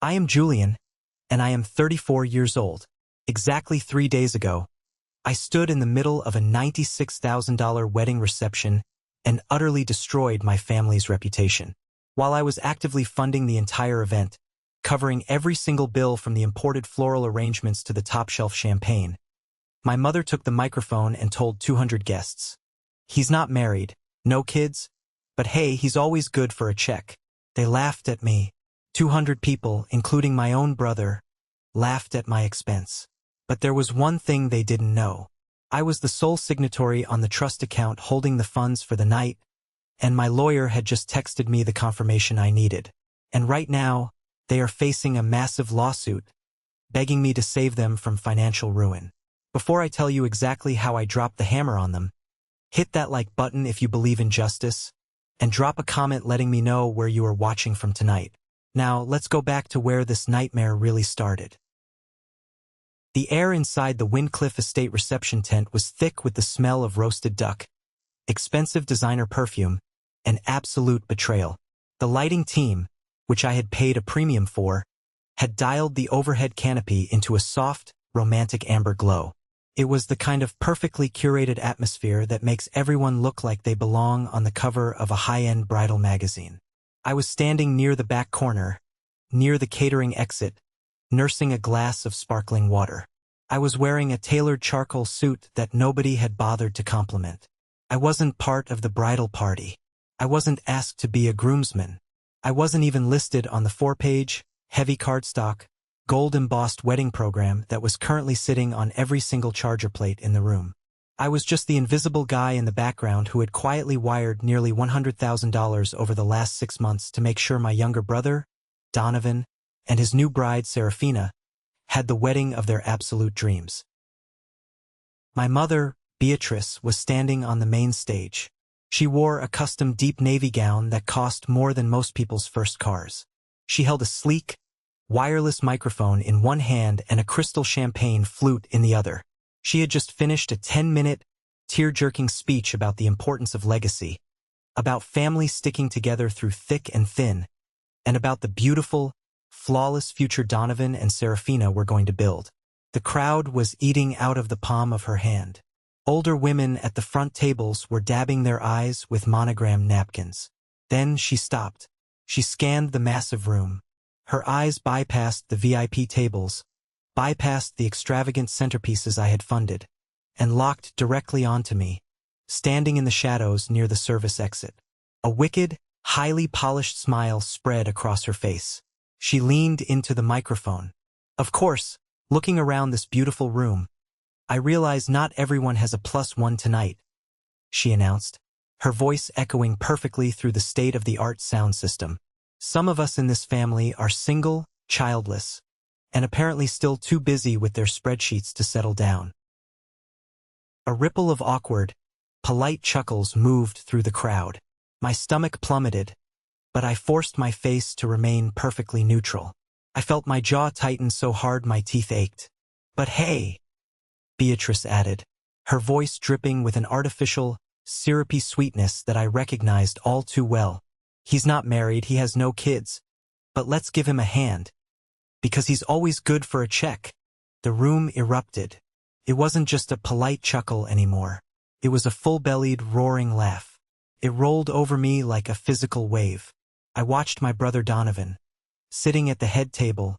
I am Julian, and I am 34 years old. Exactly 3 days ago, I stood in the middle of a $96,000 wedding reception and utterly destroyed my family's reputation. While I was actively funding the entire event, covering every single bill from the imported floral arrangements to the top-shelf champagne, my mother took the microphone and told 200 guests, "He's not married, no kids, but hey, he's always good for a check." They laughed at me. 200 people, including my own brother, laughed at my expense. But there was one thing they didn't know. I was the sole signatory on the trust account holding the funds for the night, and my lawyer had just texted me the confirmation I needed. And right now, they are facing a massive lawsuit, begging me to save them from financial ruin. Before I tell you exactly how I dropped the hammer on them, hit that like button if you believe in justice, and drop a comment letting me know where you are watching from tonight. Now, let's go back to where this nightmare really started. The air inside the Windcliff Estate reception tent was thick with the smell of roasted duck, expensive designer perfume, and absolute betrayal. The lighting team, which I had paid a premium for, had dialed the overhead canopy into a soft, romantic amber glow. It was the kind of perfectly curated atmosphere that makes everyone look like they belong on the cover of a high-end bridal magazine. I was standing near the back corner, near the catering exit, nursing a glass of sparkling water. I was wearing a tailored charcoal suit that nobody had bothered to compliment. I wasn't part of the bridal party. I wasn't asked to be a groomsman. I wasn't even listed on the 4-page, heavy cardstock, gold-embossed wedding program that was currently sitting on every single charger plate in the room. I was just the invisible guy in the background who had quietly wired nearly $100,000 over the last 6 months to make sure my younger brother, Donovan, and his new bride, Serafina, had the wedding of their absolute dreams. My mother, Beatrice, was standing on the main stage. She wore a custom deep navy gown that cost more than most people's first cars. She held a sleek, wireless microphone in one hand and a crystal champagne flute in the other. She had just finished a 10-minute, tear-jerking speech about the importance of legacy, about family sticking together through thick and thin, and about the beautiful, flawless future Donovan and Serafina were going to build. The crowd was eating out of the palm of her hand. Older women at the front tables were dabbing their eyes with monogram napkins. Then she stopped. She scanned the massive room. Her eyes bypassed the VIP tables, bypassed the extravagant centerpieces I had funded, and locked directly onto me, standing in the shadows near the service exit. A wicked, highly polished smile spread across her face. She leaned into the microphone. Of course, looking around this beautiful room, I realize not everyone has a +1 tonight, she announced, her voice echoing perfectly through the state-of-the-art sound system. Some of us in this family are single, childless, and apparently still too busy with their spreadsheets to settle down. A ripple of awkward, polite chuckles moved through the crowd. My stomach plummeted, but I forced my face to remain perfectly neutral. I felt my jaw tighten so hard my teeth ached. "But hey," Beatrice added, her voice dripping with an artificial, syrupy sweetness that I recognized all too well. "He's not married, he has no kids, but let's give him a hand, because he's always good for a check." The room erupted. It wasn't just a polite chuckle anymore. It was a full-bellied, roaring laugh. It rolled over me like a physical wave. I watched my brother Donovan, sitting at the head table,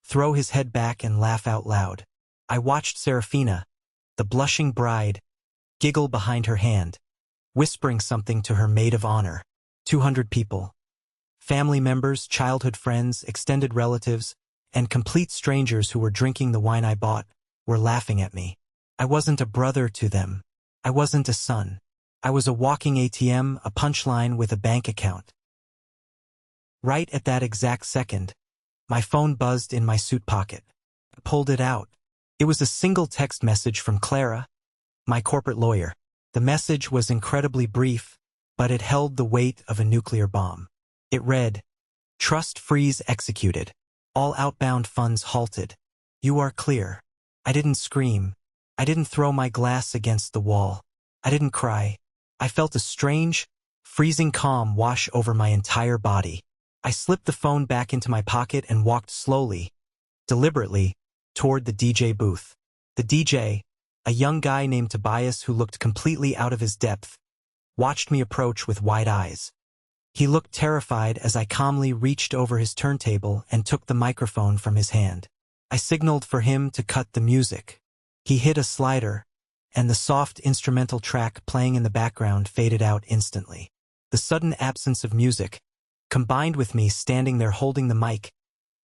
throw his head back and laugh out loud. I watched Serafina, the blushing bride, giggle behind her hand, whispering something to her maid of honor. 200 people. Family members, childhood friends, extended relatives, and complete strangers who were drinking the wine I bought, were laughing at me. I wasn't a brother to them. I wasn't a son. I was a walking ATM, a punchline with a bank account. Right at that exact second, my phone buzzed in my suit pocket. I pulled it out. It was a single text message from Clara, my corporate lawyer. The message was incredibly brief, but it held the weight of a nuclear bomb. It read, "Trust freeze executed. All outbound funds halted. You are clear." I didn't scream. I didn't throw my glass against the wall. I didn't cry. I felt a strange, freezing calm wash over my entire body. I slipped the phone back into my pocket and walked slowly, deliberately, toward the DJ booth. The DJ, a young guy named Tobias who looked completely out of his depth, watched me approach with wide eyes. He looked terrified as I calmly reached over his turntable and took the microphone from his hand. I signaled for him to cut the music. He hit a slider, and the soft instrumental track playing in the background faded out instantly. The sudden absence of music, combined with me standing there holding the mic,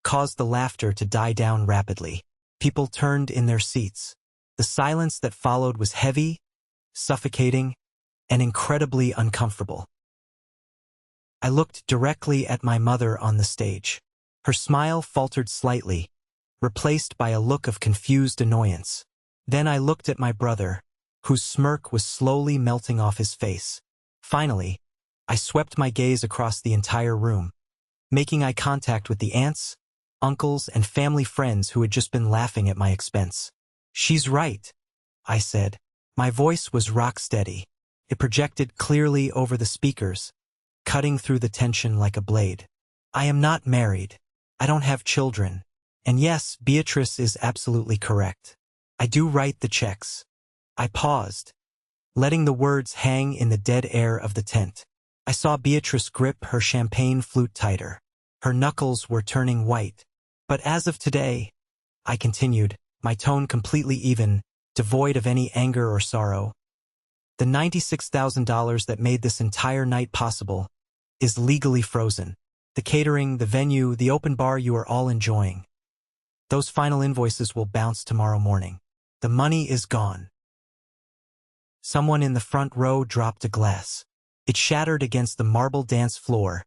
caused the laughter to die down rapidly. People turned in their seats. The silence that followed was heavy, suffocating, and incredibly uncomfortable. I looked directly at my mother on the stage. Her smile faltered slightly, replaced by a look of confused annoyance. Then I looked at my brother, whose smirk was slowly melting off his face. Finally, I swept my gaze across the entire room, making eye contact with the aunts, uncles, and family friends who had just been laughing at my expense. "She's right," I said. My voice was rock steady. It projected clearly over the speakers, cutting through the tension like a blade. "I am not married. I don't have children. And yes, Beatrice is absolutely correct. I do write the checks." I paused, letting the words hang in the dead air of the tent. I saw Beatrice grip her champagne flute tighter. Her knuckles were turning white. "But as of today," I continued, my tone completely even, devoid of any anger or sorrow, "the $96,000 that made this entire night possible is legally frozen. The catering, the venue, the open bar you are all enjoying. Those final invoices will bounce tomorrow morning. The money is gone." Someone in the front row dropped a glass. It shattered against the marble dance floor,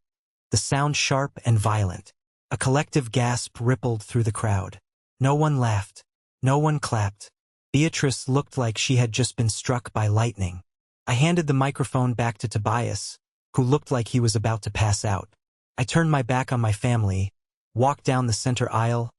the sound sharp and violent. A collective gasp rippled through the crowd. No one laughed. No one clapped. Beatrice looked like she had just been struck by lightning. I handed the microphone back to Tobias, who looked like he was about to pass out. I turned my back on my family, walked down the center aisle,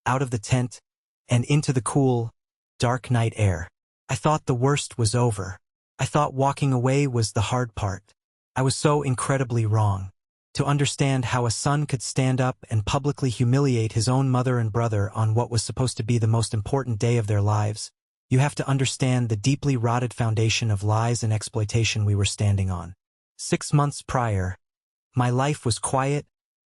out of the tent, and into the cool, dark night air. I thought the worst was over. I thought walking away was the hard part. I was so incredibly wrong. To understand how a son could stand up and publicly humiliate his own mother and brother on what was supposed to be the most important day of their lives, you have to understand the deeply rotted foundation of lies and exploitation we were standing on. 6 months prior, my life was quiet,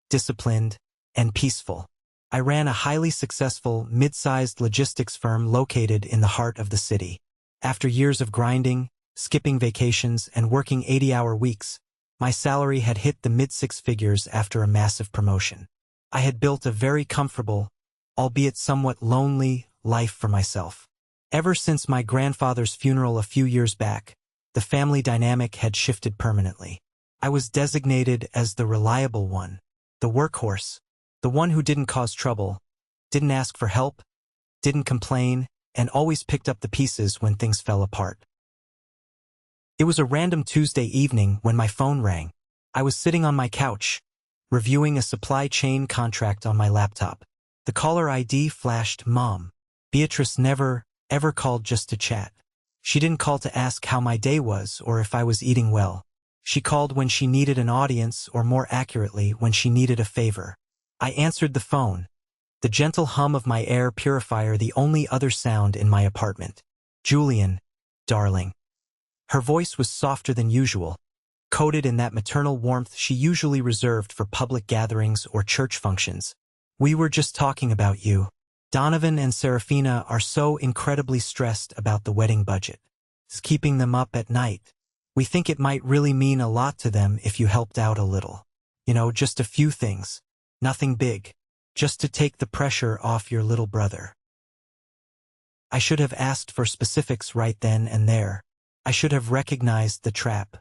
disciplined, and peaceful. I ran a highly successful, mid-sized logistics firm located in the heart of the city. After years of grinding, skipping vacations, and working 80-hour weeks, my salary had hit the mid-six figures after a massive promotion. I had built a very comfortable, albeit somewhat lonely, life for myself. Ever since my grandfather's funeral a few years back, the family dynamic had shifted permanently. I was designated as the reliable one, the workhorse, the one who didn't cause trouble, didn't ask for help, didn't complain, and always picked up the pieces when things fell apart. It was a random Tuesday evening when my phone rang. I was sitting on my couch, reviewing a supply chain contract on my laptop. The caller ID flashed Mom. Beatrice never, ever called just to chat. She didn't call to ask how my day was or if I was eating well. She called when she needed an audience, or more accurately, when she needed a favor. I answered the phone, the gentle hum of my air purifier the only other sound in my apartment. "Julian, darling." Her voice was softer than usual, coated in that maternal warmth she usually reserved for public gatherings or church functions. "We were just talking about you. Donovan and Serafina are so incredibly stressed about the wedding budget. It's keeping them up at night. We think it might really mean a lot to them if you helped out a little. Just a few things. Nothing big. Just to take the pressure off your little brother." I should have asked for specifics right then and there. I should have recognized the trap.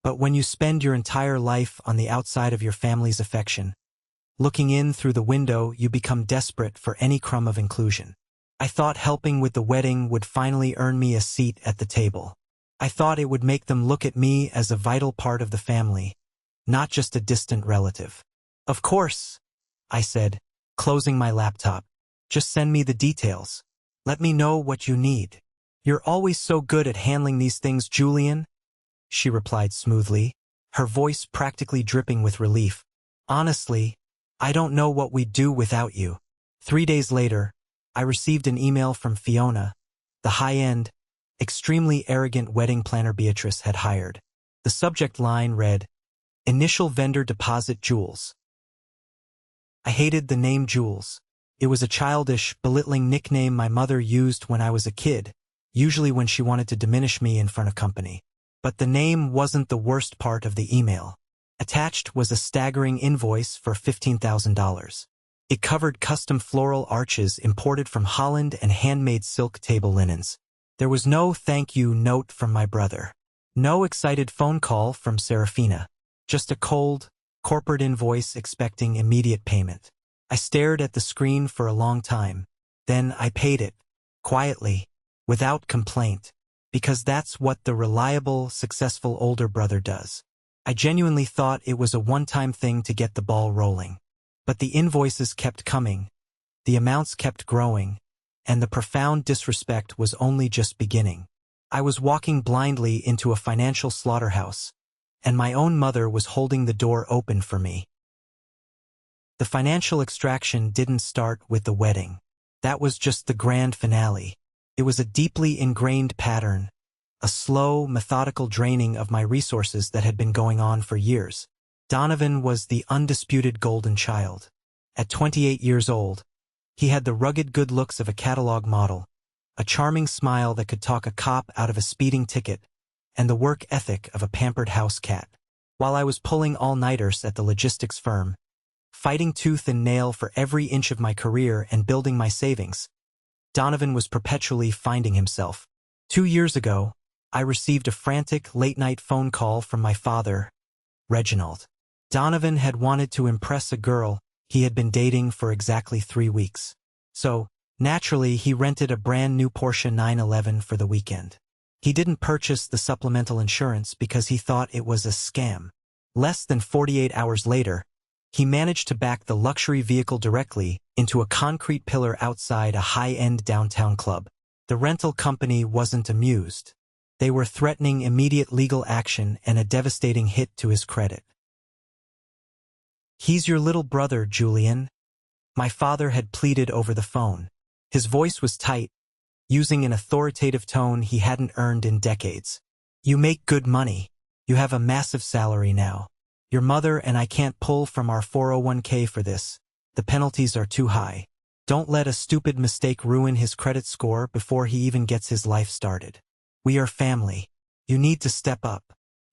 But when you spend your entire life on the outside of your family's affection, looking in through the window, you become desperate for any crumb of inclusion. I thought helping with the wedding would finally earn me a seat at the table. I thought it would make them look at me as a vital part of the family, not just a distant relative. "Of course," I said, closing my laptop. "Just send me the details. Let me know what you need. You're always so good at handling these things, Julian," she replied smoothly, her voice practically dripping with relief. Honestly, I don't know what we'd do without you. 3 days later, I received an email from Fiona, the high-end, extremely arrogant wedding planner Beatrice had hired. The subject line read, "Initial vendor deposit Jules." I hated the name Jules. It was a childish, belittling nickname my mother used when I was a kid, usually when she wanted to diminish me in front of company. But the name wasn't the worst part of the email. Attached was a staggering invoice for $15,000. It covered custom floral arches imported from Holland and handmade silk table linens. There was no thank you note from my brother. No excited phone call from Serafina. Just a cold, corporate invoice expecting immediate payment. I stared at the screen for a long time. Then I paid it, quietly, without complaint, because that's what the reliable, successful older brother does. I genuinely thought it was a one-time thing to get the ball rolling. But the invoices kept coming, the amounts kept growing, and the profound disrespect was only just beginning. I was walking blindly into a financial slaughterhouse, and my own mother was holding the door open for me. The financial extraction didn't start with the wedding. That was just the grand finale. It was a deeply ingrained pattern, a slow, methodical draining of my resources that had been going on for years. Donovan was the undisputed golden child. At 28 years old, he had the rugged good looks of a catalog model, a charming smile that could talk a cop out of a speeding ticket, and the work ethic of a pampered house cat. While I was pulling all-nighters at the logistics firm, fighting tooth and nail for every inch of my career and building my savings, Donovan was perpetually finding himself. 2 years ago, I received a frantic late-night phone call from my father, Reginald. Donovan had wanted to impress a girl he had been dating for exactly 3 weeks. So, naturally, he rented a brand new Porsche 911 for the weekend. He didn't purchase the supplemental insurance because he thought it was a scam. Less than 48 hours later, he managed to back the luxury vehicle directly into a concrete pillar outside a high-end downtown club. The rental company wasn't amused. They were threatening immediate legal action and a devastating hit to his credit. "He's your little brother, Julian," my father had pleaded over the phone. His voice was tight, using an authoritative tone he hadn't earned in decades. "You make good money. You have a massive salary now. Your mother and I can't pull from our 401k for this. The penalties are too high. Don't let a stupid mistake ruin his credit score before he even gets his life started. We are family. You need to step up."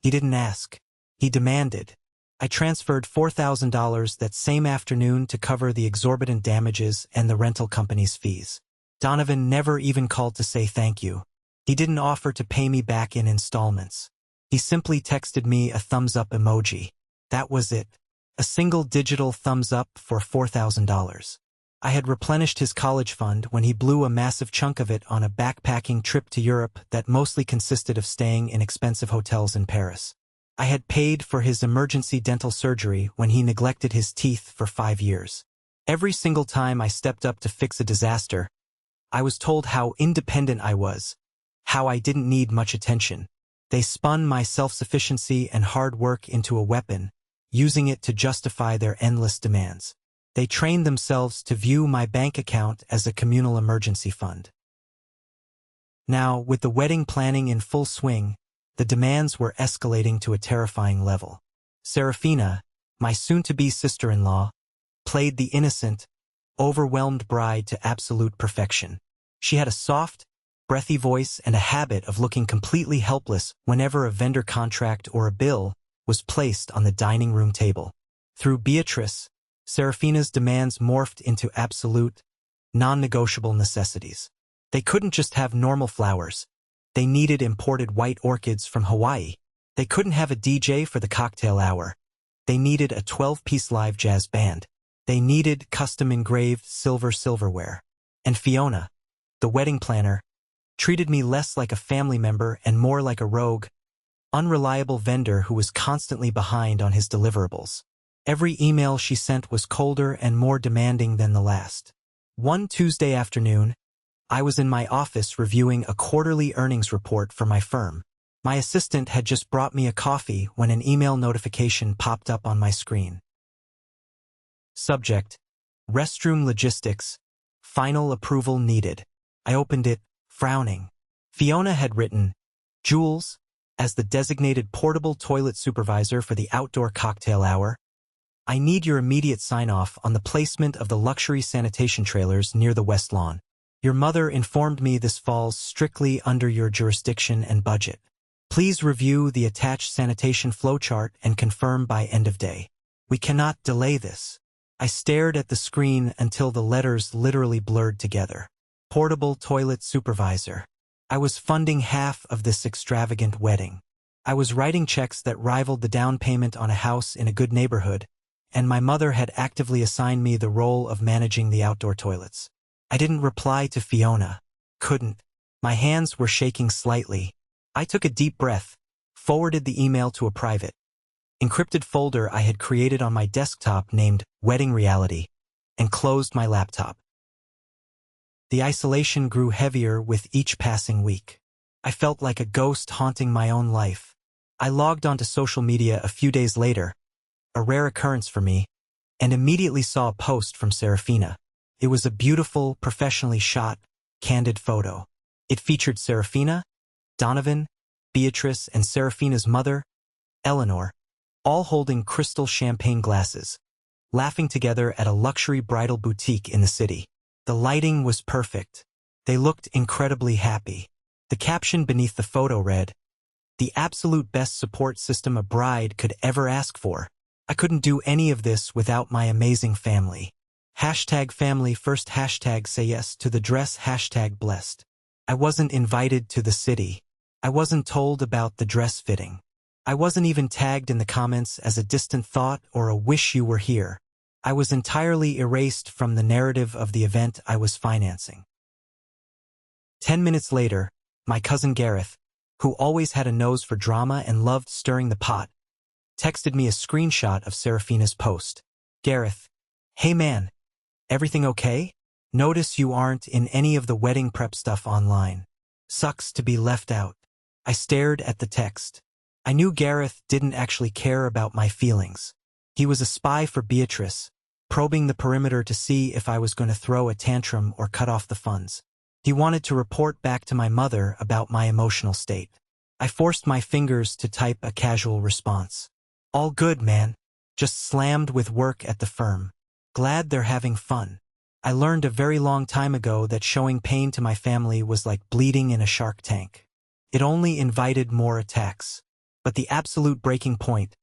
He didn't ask. He demanded. I transferred $4,000 that same afternoon to cover the exorbitant damages and the rental company's fees. Donovan never even called to say thank you. He didn't offer to pay me back in installments. He simply texted me a thumbs-up emoji. That was it. A single digital thumbs-up for $4,000. I had replenished his college fund when he blew a massive chunk of it on a backpacking trip to Europe that mostly consisted of staying in expensive hotels in Paris. I had paid for his emergency dental surgery when he neglected his teeth for 5 years. Every single time I stepped up to fix a disaster, I was told how independent I was, how I didn't need much attention. They spun my self-sufficiency and hard work into a weapon, using it to justify their endless demands. They trained themselves to view my bank account as a communal emergency fund. Now, with the wedding planning in full swing, the demands were escalating to a terrifying level. Serafina, my soon-to-be sister-in-law, played the innocent, overwhelmed bride to absolute perfection. She had a soft, breathy voice and a habit of looking completely helpless whenever a vendor contract or a bill was placed on the dining room table. Through Beatrice, Serafina's demands morphed into absolute, non-negotiable necessities. They couldn't just have normal flowers. They needed imported white orchids from Hawaii. They couldn't have a DJ for the cocktail hour. They needed a 12-piece live jazz band. They needed custom-engraved silverware. And Fiona, the wedding planner, treated me less like a family member and more like a rogue, unreliable vendor who was constantly behind on his deliverables. Every email she sent was colder and more demanding than the last. One Tuesday afternoon, I was in my office reviewing a quarterly earnings report for my firm. My assistant had just brought me a coffee when an email notification popped up on my screen. Subject: restroom logistics. Final approval needed. I opened it, frowning. Fiona had written, Jules, as the designated portable toilet supervisor for the outdoor cocktail hour, I need your immediate sign-off on the placement of the luxury sanitation trailers near the West Lawn. Your mother informed me this falls strictly under your jurisdiction and budget. Please review the attached sanitation flowchart and confirm by end of day. We cannot delay this. I stared at the screen until the letters literally blurred together. Portable toilet supervisor. I was funding half of this extravagant wedding. I was writing checks that rivaled the down payment on a house in a good neighborhood, and my mother had actively assigned me the role of managing the outdoor toilets. I didn't reply to Fiona. Couldn't. My hands were shaking slightly. I took a deep breath, forwarded the email to a private, encrypted folder I had created on my desktop named Wedding Reality, and closed my laptop. The isolation grew heavier with each passing week. I felt like a ghost haunting my own life. I logged onto social media a few days later, a rare occurrence for me, and immediately saw a post from Serafina. It was a beautiful, professionally shot, candid photo. It featured Serafina, Donovan, Beatrice, and Serafina's mother, Eleanor, all holding crystal champagne glasses, laughing together at a luxury bridal boutique in the city. The lighting was perfect. They looked incredibly happy. The caption beneath the photo read, "The absolute best support system a bride could ever ask for. I couldn't do any of this without my amazing family. Hashtag family first, hashtag say yes to the dress, hashtag blessed. I wasn't invited to the city. I wasn't told about the dress fitting. I wasn't even tagged in the comments as a distant thought or a wish you were here. I was entirely erased from the narrative of the event I was financing." 10 minutes later, my cousin Gareth, who always had a nose for drama and loved stirring the pot, texted me a screenshot of Serafina's post. Gareth: "Hey man, everything okay? Notice you aren't in any of the wedding prep stuff online. Sucks to be left out." I stared at the text. I knew Gareth didn't actually care about my feelings. He was a spy for Beatrice, probing the perimeter to see if I was going to throw a tantrum or cut off the funds. He wanted to report back to my mother about my emotional state. I forced my fingers to type a casual response. "All good, man. Just slammed with work at the firm. Glad they're having fun. I learned a very long time ago that showing pain to my family was like bleeding in a shark tank. It only invited more attacks. But the absolute breaking point,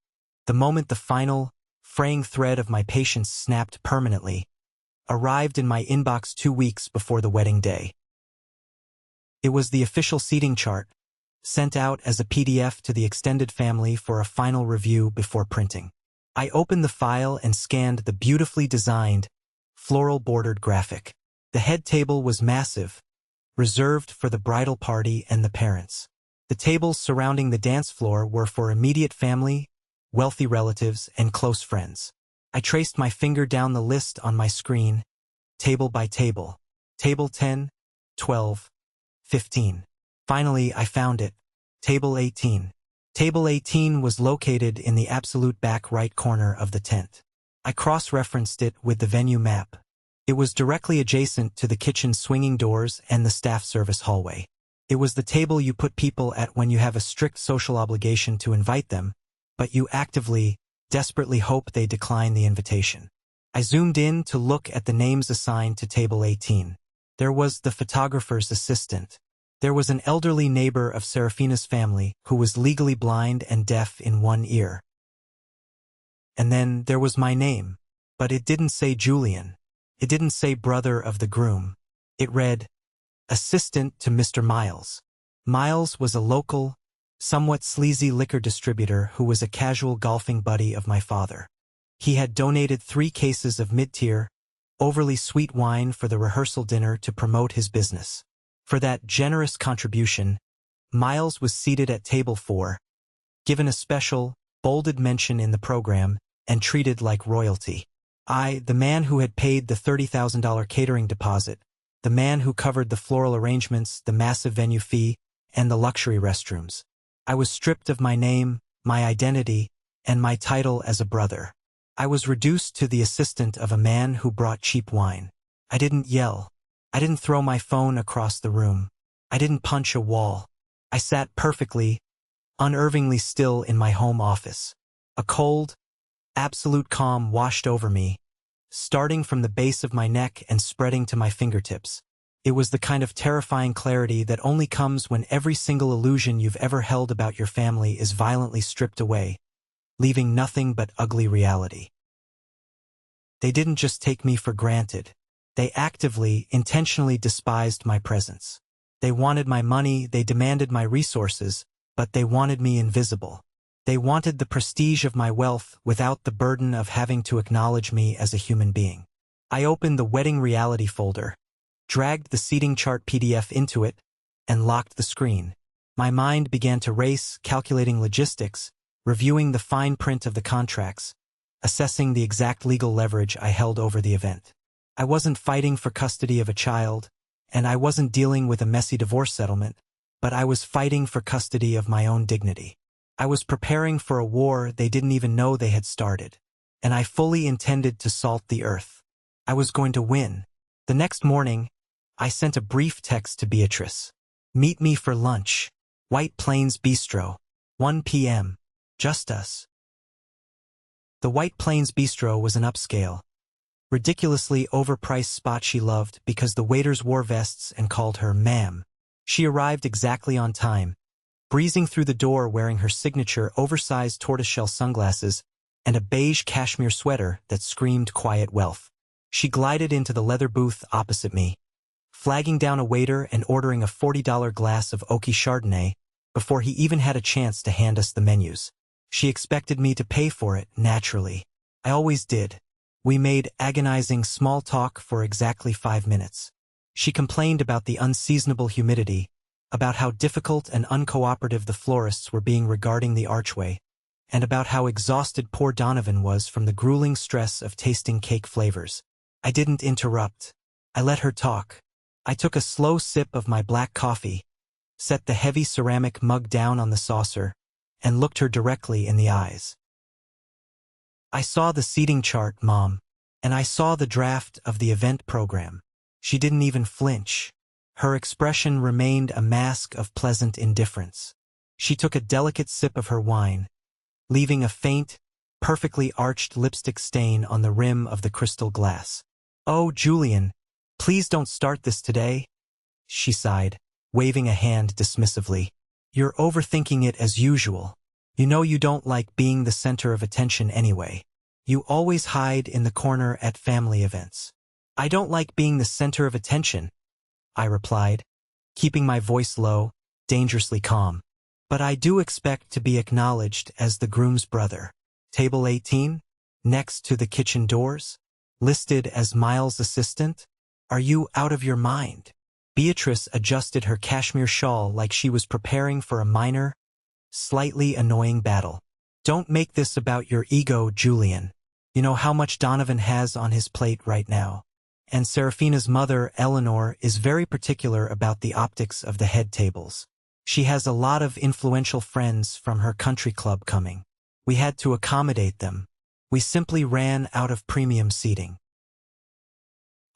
the moment the final, fraying thread of my patience snapped permanently, arrived in my inbox 2 weeks before the wedding day. It was the official seating chart, sent out as a PDF to the extended family for a final review before printing. I opened the file and scanned the beautifully designed, floral-bordered graphic. The head table was massive, reserved for the bridal party and the parents. The tables surrounding the dance floor were for immediate family, wealthy relatives, and close friends. I traced my finger down the list on my screen, table by table. Table 10, 12, 15. Finally, I found it. Table 18. Table 18 was located in the absolute back right corner of the tent. I cross-referenced it with the venue map. It was directly adjacent to the kitchen's swinging doors and the staff service hallway. It was the table you put people at when you have a strict social obligation to invite them, but you actively, desperately hope they decline the invitation. I zoomed in to look at the names assigned to table 18. There was the photographer's assistant. There was an elderly neighbor of Serafina's family who was legally blind and deaf in one ear. And then there was my name, but it didn't say Julian. It didn't say brother of the groom. It read, Assistant to Mr. Miles. Miles was a local, somewhat sleazy liquor distributor who was a casual golfing buddy of my father. He had donated 3 cases of mid-tier, overly sweet wine for the rehearsal dinner to promote his business. For that generous contribution, Miles was seated at table 4, given a special, bolded mention in the program, and treated like royalty. I, the man who had paid the $30,000 catering deposit, the man who covered the floral arrangements, the massive venue fee, and the luxury restrooms. I was stripped of my name, my identity, and my title as a brother. I was reduced to the assistant of a man who brought cheap wine. I didn't yell. I didn't throw my phone across the room. I didn't punch a wall. I sat perfectly, unnervingly still in my home office. A cold, absolute calm washed over me, starting from the base of my neck and spreading to my fingertips. It was the kind of terrifying clarity that only comes when every single illusion you've ever held about your family is violently stripped away, leaving nothing but ugly reality. They didn't just take me for granted. They actively, intentionally despised my presence. They wanted my money, they demanded my resources, but they wanted me invisible. They wanted the prestige of my wealth without the burden of having to acknowledge me as a human being. I opened the wedding reality folder, dragged the seating chart PDF into it, and locked the screen. My mind began to race, calculating logistics, reviewing the fine print of the contracts, assessing the exact legal leverage I held over the event. I wasn't fighting for custody of a child, and I wasn't dealing with a messy divorce settlement, but I was fighting for custody of my own dignity. I was preparing for a war they didn't even know they had started, and I fully intended to salt the earth. I was going to win. The next morning, I sent a brief text to Beatrice. Meet me for lunch. White Plains Bistro. 1 p.m. Just us. The White Plains Bistro was an upscale, ridiculously overpriced spot she loved because the waiters wore vests and called her ma'am. She arrived exactly on time, breezing through the door wearing her signature oversized tortoiseshell sunglasses and a beige cashmere sweater that screamed quiet wealth. She glided into the leather booth opposite me, flagging down a waiter and ordering a $40 glass of oaky Chardonnay before he even had a chance to hand us the menus. She expected me to pay for it, naturally. I always did. We made agonizing small talk for exactly 5 minutes. She complained about the unseasonable humidity, about how difficult and uncooperative the florists were being regarding the archway, and about how exhausted poor Donovan was from the grueling stress of tasting cake flavors. I didn't interrupt. I let her talk. I took a slow sip of my black coffee, set the heavy ceramic mug down on the saucer, and looked her directly in the eyes. I saw the seating chart, Mom, and I saw the draft of the event program. She didn't even flinch. Her expression remained a mask of pleasant indifference. She took a delicate sip of her wine, leaving a faint, perfectly arched lipstick stain on the rim of the crystal glass. "Oh, Julian, please don't start this today," she sighed, waving a hand dismissively. "You're overthinking it as usual. You know you don't like being the center of attention anyway. You always hide in the corner at family events." "I don't like being the center of attention," I replied, keeping my voice low, dangerously calm. "But I do expect to be acknowledged as the groom's brother." Table 18, next to the kitchen doors, listed as Miles' assistant? Are you out of your mind? Beatrice adjusted her cashmere shawl like she was preparing for a minor, slightly annoying battle. "Don't make this about your ego, Julian. You know how much Donovan has on his plate right now. And Seraphina's mother, Eleanor, is very particular about the optics of the head tables. She has a lot of influential friends from her country club coming. We had to accommodate them. We simply ran out of premium seating."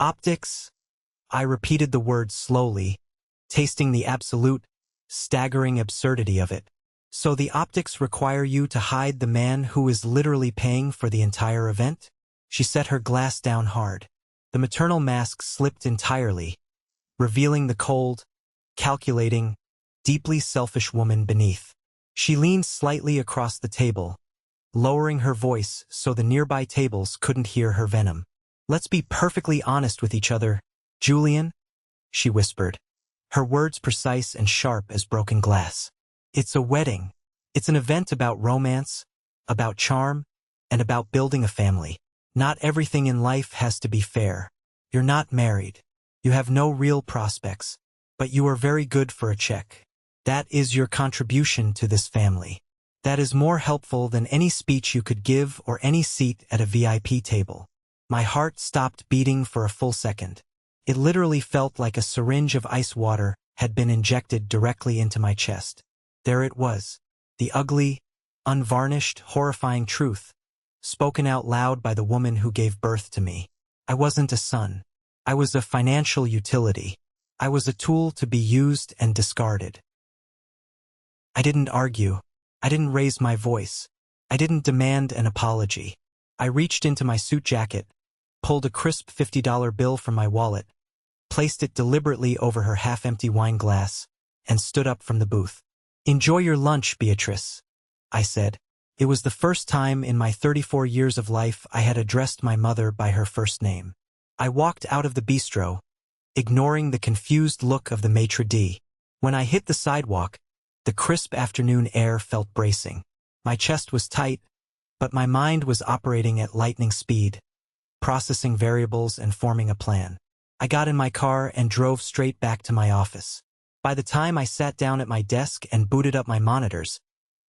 "Optics?" I repeated the word slowly, tasting the absolute, staggering absurdity of it. "So the optics require you to hide the man who is literally paying for the entire event?" She set her glass down hard. The maternal mask slipped entirely, revealing the cold, calculating, deeply selfish woman beneath. She leaned slightly across the table, lowering her voice so the nearby tables couldn't hear her venom. "Let's be perfectly honest with each other, Julian," she whispered, her words precise and sharp as broken glass. "It's a wedding. It's an event about romance, about charm, and about building a family. Not everything in life has to be fair. You're not married. You have no real prospects, but you are very good for a check. That is your contribution to this family. That is more helpful than any speech you could give or any seat at a VIP table." My heart stopped beating for a full second. It literally felt like a syringe of ice water had been injected directly into my chest. There it was, the ugly, unvarnished, horrifying truth. spoken out loud by the woman who gave birth to me. I wasn't a son. I was a financial utility. I was a tool to be used and discarded. I didn't argue. I didn't raise my voice. I didn't demand an apology. I reached into my suit jacket, pulled a crisp $50 bill from my wallet, placed it deliberately over her half-empty wine glass, and stood up from the booth. "Enjoy your lunch, Beatrice," I said. It was the first time in my 34 years of life I had addressed my mother by her first name. I walked out of the bistro, ignoring the confused look of the maitre d'. When I hit the sidewalk, the crisp afternoon air felt bracing. My chest was tight, but my mind was operating at lightning speed, processing variables and forming a plan. I got in my car and drove straight back to my office. By the time I sat down at my desk and booted up my monitors,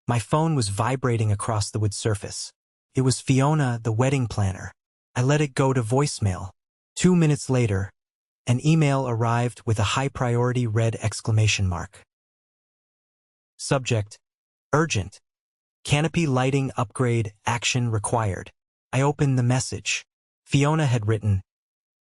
my phone was vibrating across the wood surface. It was Fiona, the wedding planner. I let it go to voicemail. 2 minutes later, an email arrived with a high-priority red exclamation mark. Subject: Urgent. Canopy lighting upgrade, action required. I opened the message. Fiona had written,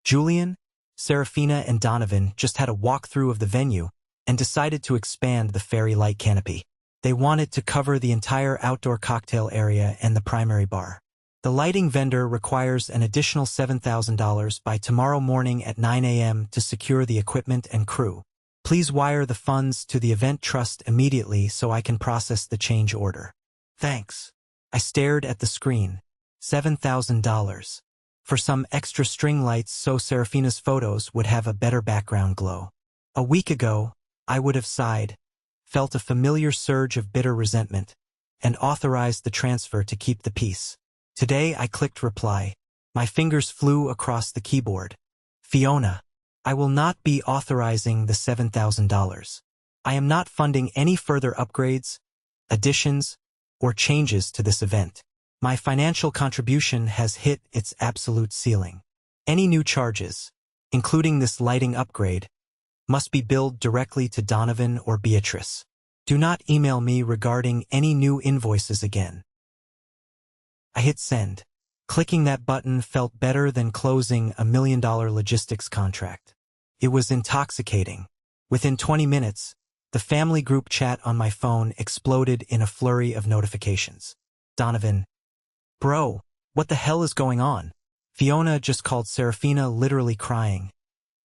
"Julian, Serafina and Donovan just had a walkthrough of the venue and decided to expand the fairy light canopy. They wanted to cover the entire outdoor cocktail area and the primary bar. The lighting vendor requires an additional $7,000 by tomorrow morning at 9 a.m. to secure the equipment and crew. Please wire the funds to the event trust immediately so I can process the change order. Thanks." I stared at the screen. $7,000. For some extra string lights so Serafina's photos would have a better background glow. A week ago, I would have sighed, felt a familiar surge of bitter resentment, and authorized the transfer to keep the peace. Today I clicked reply. My fingers flew across the keyboard. "Fiona, I will not be authorizing the $7,000. I am not funding any further upgrades, additions, or changes to this event. My financial contribution has hit its absolute ceiling. Any new charges, including this lighting upgrade, must be billed directly to Donovan or Beatrice. Do not email me regarding any new invoices again." I hit send. Clicking that button felt better than closing a $1 million logistics contract. It was intoxicating. Within 20 minutes, the family group chat on my phone exploded in a flurry of notifications. Donovan: "Bro, what the hell is going on?" Fiona just called Serafina, literally crying,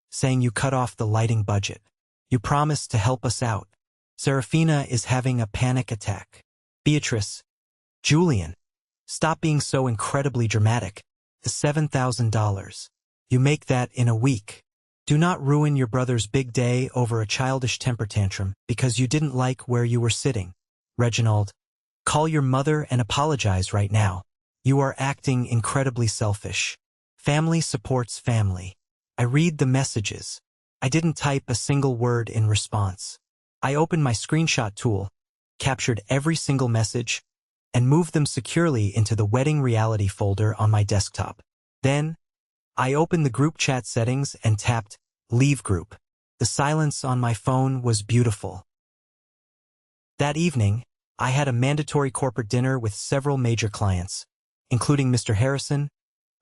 saying you cut off the lighting budget. You promised to help us out. Serafina is having a panic attack. Beatrice: "Julian, stop being so incredibly dramatic. The $7,000. You make that in a week. Do not ruin your brother's big day over a childish temper tantrum because you didn't like where you were sitting. Reginald, call your mother and apologize right now. You are acting incredibly selfish. Family supports family." I read the messages. I didn't type a single word in response. I opened my screenshot tool, captured every single message, and moved them securely into the wedding reality folder on my desktop. Then, I opened the group chat settings and tapped Leave Group. The silence on my phone was beautiful. That evening, I had a mandatory corporate dinner with several major clients, including Mr. Harrison,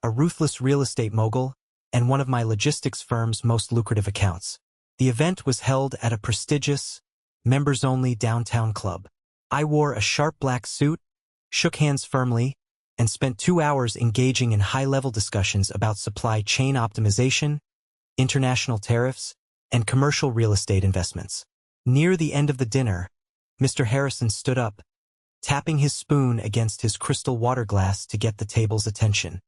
a ruthless real estate mogul, and one of my logistics firm's most lucrative accounts. The event was held at a prestigious, members-only downtown club. I wore a sharp black suit, shook hands firmly, and spent 2 hours engaging in high-level discussions about supply chain optimization, international tariffs, and commercial real estate investments. Near the end of the dinner, Mr. Harrison stood up, tapping his spoon against his crystal water glass to get the table's attention.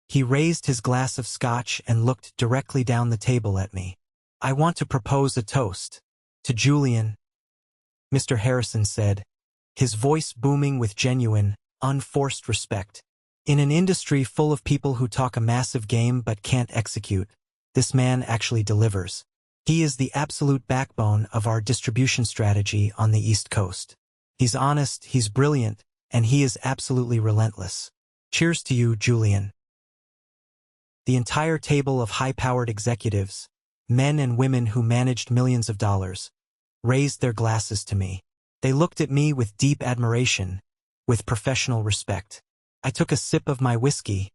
He raised his glass of scotch and looked directly down the table at me. "I want to propose a toast to Julian," Mr. Harrison said, his voice booming with genuine, unforced respect. "In an industry full of people who talk a massive game but can't execute, this man actually delivers. He is the absolute backbone of our distribution strategy on the East Coast. He's honest, he's brilliant, and he is absolutely relentless. Cheers to you, Julian." The entire table of high-powered executives, men and women who managed millions of dollars, raised their glasses to me. They looked at me with deep admiration, with professional respect. I took a sip of my whiskey,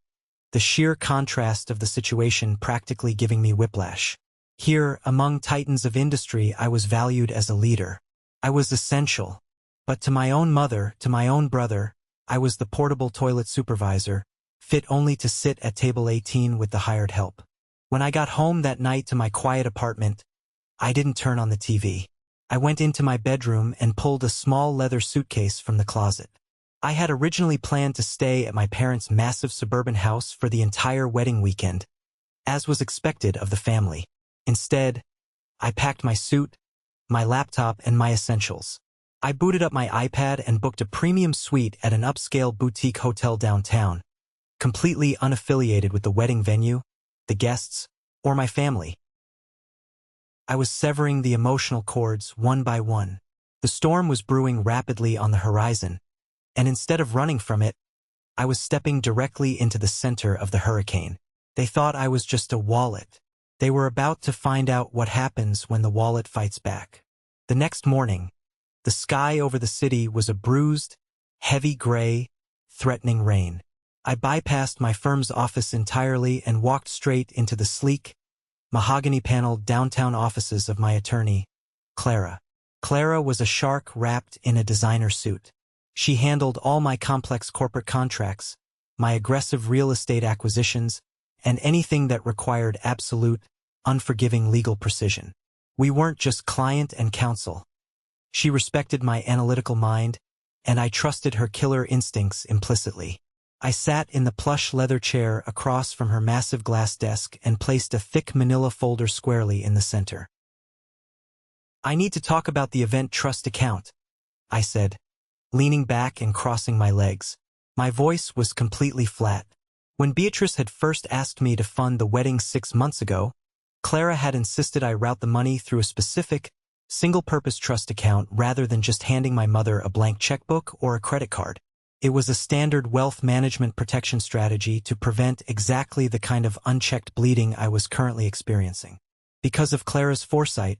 the sheer contrast of the situation practically giving me whiplash. Here, among titans of industry, I was valued as a leader. I was essential. But to my own mother, to my own brother, I was the portable toilet supervisor, fit only to sit at table 18 with the hired help. When I got home that night to my quiet apartment, I didn't turn on the TV. I went into my bedroom and pulled a small leather suitcase from the closet. I had originally planned to stay at my parents' massive suburban house for the entire wedding weekend, as was expected of the family. Instead, I packed my suit, my laptop, and my essentials. I booted up my iPad and booked a premium suite at an upscale boutique hotel downtown, completely unaffiliated with the wedding venue, the guests, or my family. I was severing the emotional cords one by one. The storm was brewing rapidly on the horizon, and instead of running from it, I was stepping directly into the center of the hurricane. They thought I was just a wallet. They were about to find out what happens when the wallet fights back. The next morning, the sky over the city was a bruised, heavy gray, threatening rain. I bypassed my firm's office entirely and walked straight into the sleek, mahogany-paneled downtown offices of my attorney, Clara. Clara was a shark wrapped in a designer suit. She handled all my complex corporate contracts, my aggressive real estate acquisitions, and anything that required absolute, unforgiving legal precision. We weren't just client and counsel. She respected my analytical mind, and I trusted her killer instincts implicitly. I sat in the plush leather chair across from her massive glass desk and placed a thick manila folder squarely in the center. "I need to talk about the event trust account," I said, leaning back and crossing my legs. My voice was completely flat. When Beatrice had first asked me to fund the wedding 6 months ago, Clara had insisted I route the money through a specific, single-purpose trust account rather than just handing my mother a blank checkbook or a credit card. It was a standard wealth management protection strategy to prevent exactly the kind of unchecked bleeding I was currently experiencing. Because of Clara's foresight,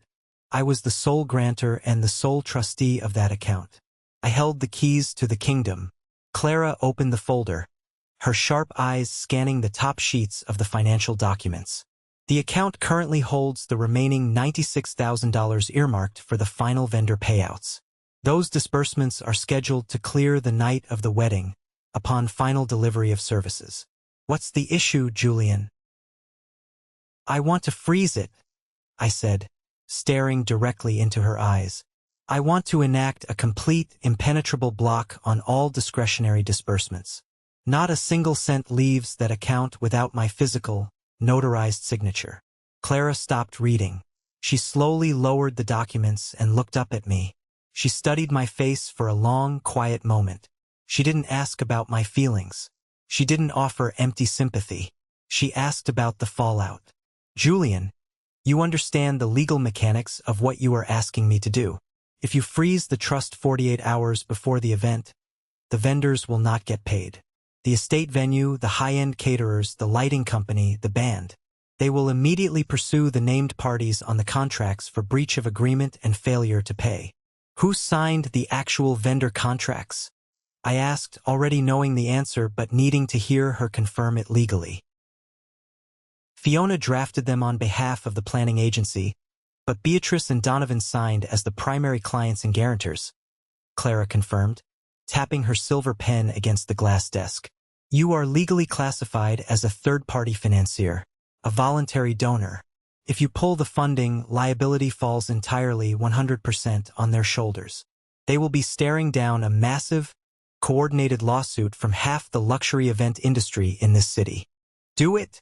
I was the sole grantor and the sole trustee of that account. I held the keys to the kingdom. Clara opened the folder, her sharp eyes scanning the top sheets of the financial documents. The account currently holds the remaining $96,000 earmarked for the final vendor payouts. Those disbursements are scheduled to clear the night of the wedding, upon final delivery of services. "What's the issue, Julian?" "I want to freeze it," I said, staring directly into her eyes. "I want to enact a complete, impenetrable block on all discretionary disbursements. Not a single cent leaves that account without my physical, notarized signature." Clara stopped reading. She slowly lowered the documents and looked up at me. She studied my face for a long, quiet moment. She didn't ask about my feelings. She didn't offer empty sympathy. She asked about the fallout. "Julian, you understand the legal mechanics of what you are asking me to do. If you freeze the trust 48 hours before the event, the vendors will not get paid. The estate venue, the high-end caterers, the lighting company, the band. They will immediately pursue the named parties on the contracts for breach of agreement and failure to pay." "Who signed the actual vendor contracts?" I asked, already knowing the answer but needing to hear her confirm it legally. "Fiona drafted them on behalf of the planning agency, but Beatrice and Donovan signed as the primary clients and guarantors," Clara confirmed, tapping her silver pen against the glass desk. "You are legally classified as a third-party financier, a voluntary donor. If you pull the funding, liability falls entirely 100% on their shoulders. They will be staring down a massive, coordinated lawsuit from half the luxury event industry in this city." "Do it,"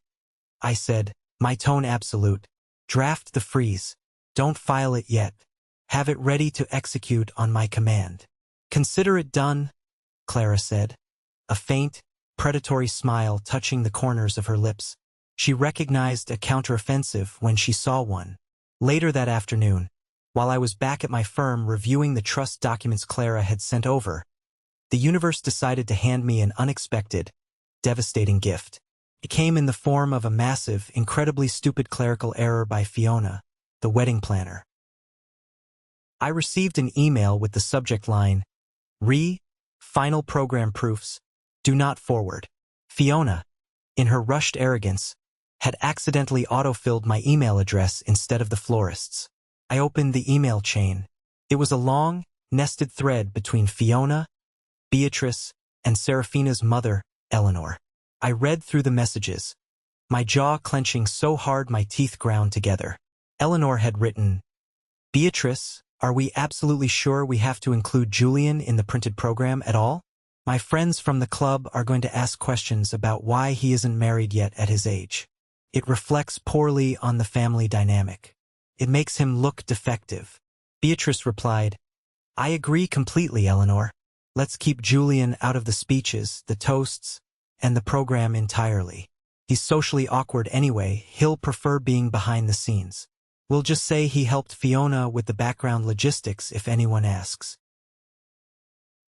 I said, my tone absolute. "Draft the freeze. Don't file it yet. Have it ready to execute on my command." "Consider it done," Clara said, a faint, predatory smile touching the corners of her lips. She recognized a counteroffensive when she saw one. Later that afternoon, while I was back at my firm reviewing the trust documents Clara had sent over, the universe decided to hand me an unexpected, devastating gift. It came in the form of a massive, incredibly stupid clerical error by Fiona, the wedding planner. I received an email with the subject line, "Final program proofs, Do not forward. Fiona, in her rushed arrogance, had accidentally autofilled my email address instead of the florist's. I opened the email chain. It was a long, nested thread between Fiona, Beatrice, and Serafina's mother, Eleanor. I read through the messages, my jaw clenching so hard my teeth ground together. Eleanor had written, "Beatrice, are we absolutely sure we have to include Julian in the printed program at all? My friends from the club are going to ask questions about why he isn't married yet at his age. It reflects poorly on the family dynamic. It makes him look defective." Beatrice replied, "I agree completely, Eleanor. Let's keep Julian out of the speeches, the toasts, and the program entirely. He's socially awkward anyway. He'll prefer being behind the scenes. We'll just say he helped Fiona with the background logistics if anyone asks."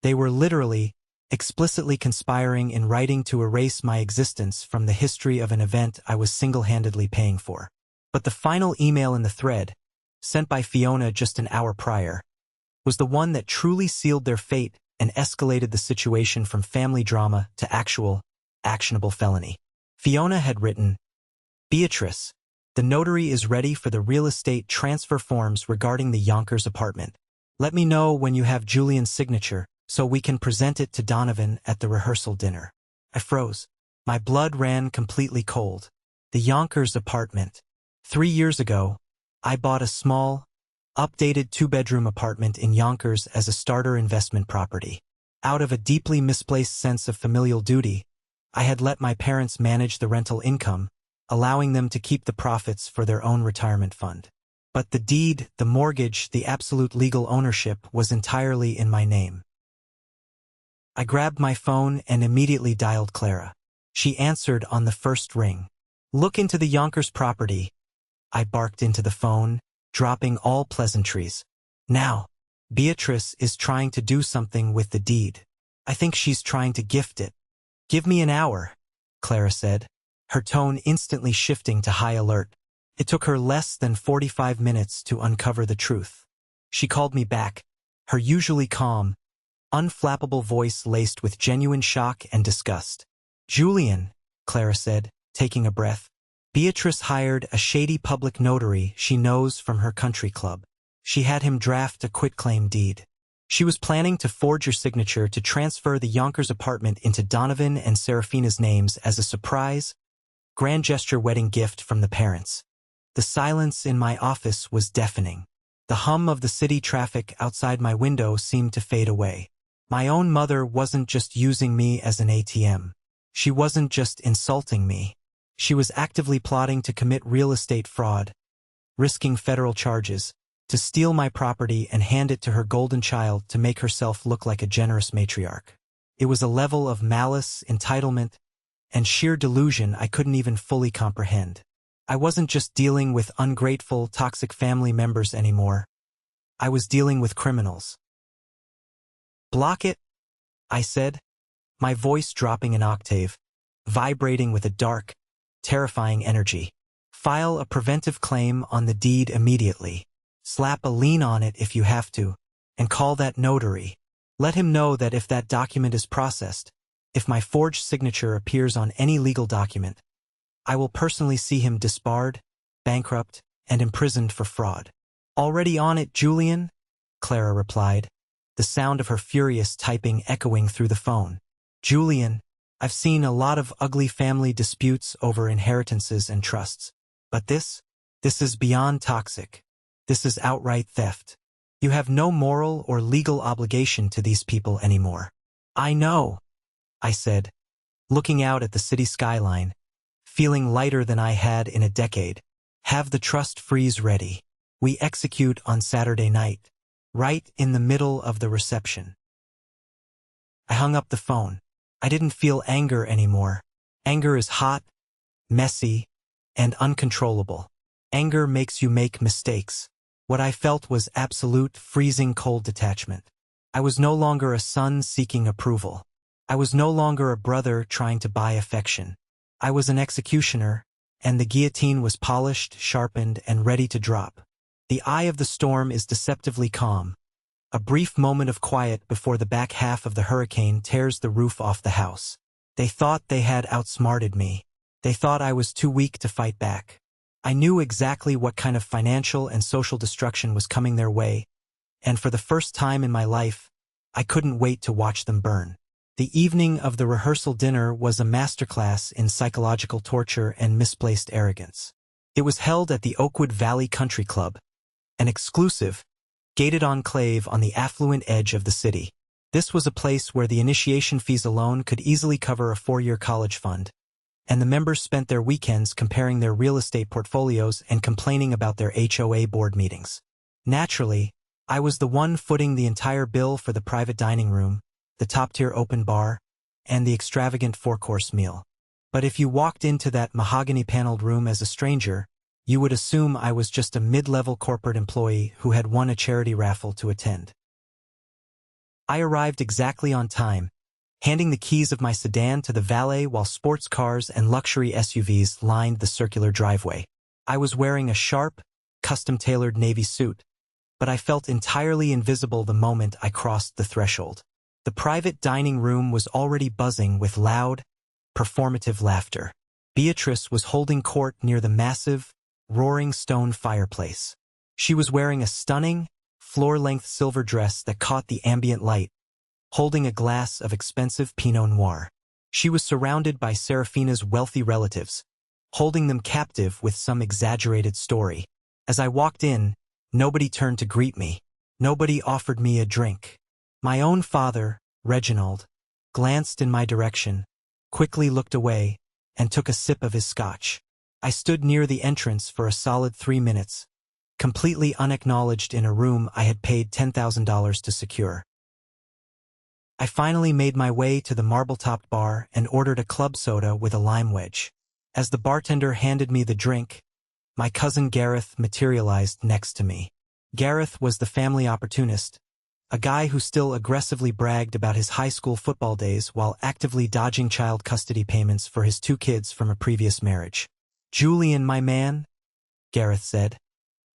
They were literally, explicitly conspiring in writing to erase my existence from the history of an event I was single-handedly paying for. But the final email in the thread, sent by Fiona just an hour prior, was the one that truly sealed their fate and escalated the situation from family drama to actual, actionable felony. Fiona had written, "Beatrice, the notary is ready for the real estate transfer forms regarding the Yonkers apartment. Let me know when you have Julian's signature so we can present it to Donovan at the rehearsal dinner." I froze. My blood ran completely cold. The Yonkers apartment. 3 years ago, I bought a small, updated 2-bedroom apartment in Yonkers as a starter investment property. Out of a deeply misplaced sense of familial duty, I had let my parents manage the rental income, allowing them to keep the profits for their own retirement fund. But the deed, the mortgage, the absolute legal ownership was entirely in my name. I grabbed my phone and immediately dialed Clara. She answered on the first ring. "Look into the Yonkers property," I barked into the phone, dropping all pleasantries. "Now, Beatrice is trying to do something with the deed. I think she's trying to gift it." "Give me an hour," Clara said, her tone instantly shifting to high alert. It took her less than 45 minutes to uncover the truth. She called me back, her usually calm, unflappable voice laced with genuine shock and disgust. "Julian," Clara said, taking a breath. "Beatrice hired a shady public notary she knows from her country club. She had him draft a quitclaim deed. She was planning to forge your signature to transfer the Yonkers apartment into Donovan and Serafina's names as a surprise, grand gesture wedding gift from the parents." The silence in my office was deafening. The hum of the city traffic outside my window seemed to fade away. My own mother wasn't just using me as an ATM. She wasn't just insulting me. She was actively plotting to commit real estate fraud, risking federal charges, to steal my property and hand it to her golden child to make herself look like a generous matriarch. It was a level of malice, entitlement, and sheer delusion I couldn't even fully comprehend. I wasn't just dealing with ungrateful, toxic family members anymore. I was dealing with criminals. "Block it," I said, my voice dropping an octave, vibrating with a dark, terrifying energy. "File a preventive claim on the deed immediately. Slap a lien on it if you have to, and call that notary. Let him know that if that document is processed, if my forged signature appears on any legal document, I will personally see him disbarred, bankrupt, and imprisoned for fraud." "Already on it, Julian," Clara replied, the sound of her furious typing echoing through the phone. "Julian, I've seen a lot of ugly family disputes over inheritances and trusts. But this is beyond toxic. This is outright theft. You have no moral or legal obligation to these people anymore." "I know," I said, looking out at the city skyline, feeling lighter than I had in a decade. "Have the trust freeze ready. We execute on Saturday night, right in the middle of the reception." I hung up the phone. I didn't feel anger anymore. Anger is hot, messy, and uncontrollable. Anger makes you make mistakes. What I felt was absolute, freezing cold detachment. I was no longer a son seeking approval. I was no longer a brother trying to buy affection. I was an executioner, and the guillotine was polished, sharpened, and ready to drop. The eye of the storm is deceptively calm. A brief moment of quiet before the back half of the hurricane tears the roof off the house. They thought they had outsmarted me. They thought I was too weak to fight back. I knew exactly what kind of financial and social destruction was coming their way, and for the first time in my life, I couldn't wait to watch them burn. The evening of the rehearsal dinner was a masterclass in psychological torture and misplaced arrogance. It was held at the Oakwood Valley Country Club, an exclusive, gated enclave on the affluent edge of the city. This was a place where the initiation fees alone could easily cover a 4-year college fund, and the members spent their weekends comparing their real estate portfolios and complaining about their HOA board meetings. Naturally, I was the one footing the entire bill for the private dining room, the top-tier open bar, and the extravagant 4-course meal. But if you walked into that mahogany-paneled room as a stranger, you would assume I was just a mid-level corporate employee who had won a charity raffle to attend. I arrived exactly on time, handing the keys of my sedan to the valet while sports cars and luxury SUVs lined the circular driveway. I was wearing a sharp, custom-tailored navy suit, but I felt entirely invisible the moment I crossed the threshold. The private dining room was already buzzing with loud, performative laughter. Beatrice was holding court near the massive, roaring stone fireplace. She was wearing a stunning, floor-length silver dress that caught the ambient light, holding a glass of expensive Pinot Noir. She was surrounded by Serafina's wealthy relatives, holding them captive with some exaggerated story. As I walked in, nobody turned to greet me. Nobody offered me a drink. My own father, Reginald, glanced in my direction, quickly looked away, and took a sip of his scotch. I stood near the entrance for a solid 3 minutes, completely unacknowledged in a room I had paid $10,000 to secure. I finally made my way to the marble-topped bar and ordered a club soda with a lime wedge. As the bartender handed me the drink, my cousin Gareth materialized next to me. Gareth was the family opportunist, a guy who still aggressively bragged about his high school football days while actively dodging child custody payments for his 2 kids from a previous marriage. "Julian, my man," Gareth said,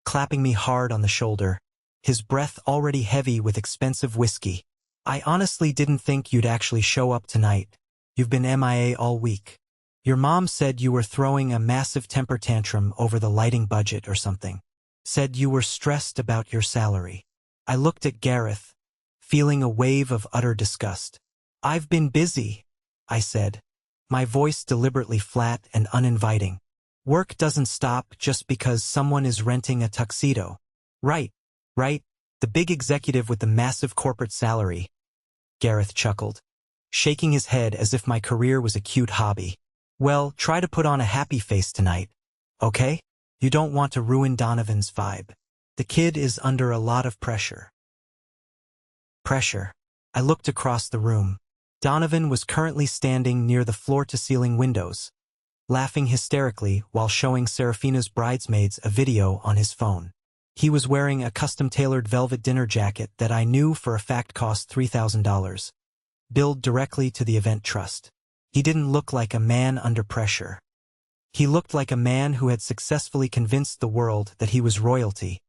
clapping me hard on the shoulder, his breath already heavy with expensive whiskey. "I honestly didn't think you'd actually show up tonight. You've been MIA all week. Your mom said you were throwing a massive temper tantrum over the lighting budget or something. Said you were stressed about your salary." I looked at Gareth, feeling a wave of utter disgust. "I've been busy," I said, my voice deliberately flat and uninviting. "Work doesn't stop just because someone is renting a tuxedo." Right, the big executive with the massive corporate salary," Gareth chuckled, shaking his head as if my career was a cute hobby. "Well, try to put on a happy face tonight, okay? You don't want to ruin Donovan's vibe. The kid is under a lot of pressure." Pressure. I looked across the room. Donovan was currently standing near the floor-to-ceiling windows, laughing hysterically while showing Serafina's bridesmaids a video on his phone. He was wearing a custom-tailored velvet dinner jacket that I knew for a fact cost $3,000, billed directly to the event trust. He didn't look like a man under pressure. He looked like a man who had successfully convinced the world that he was royalty,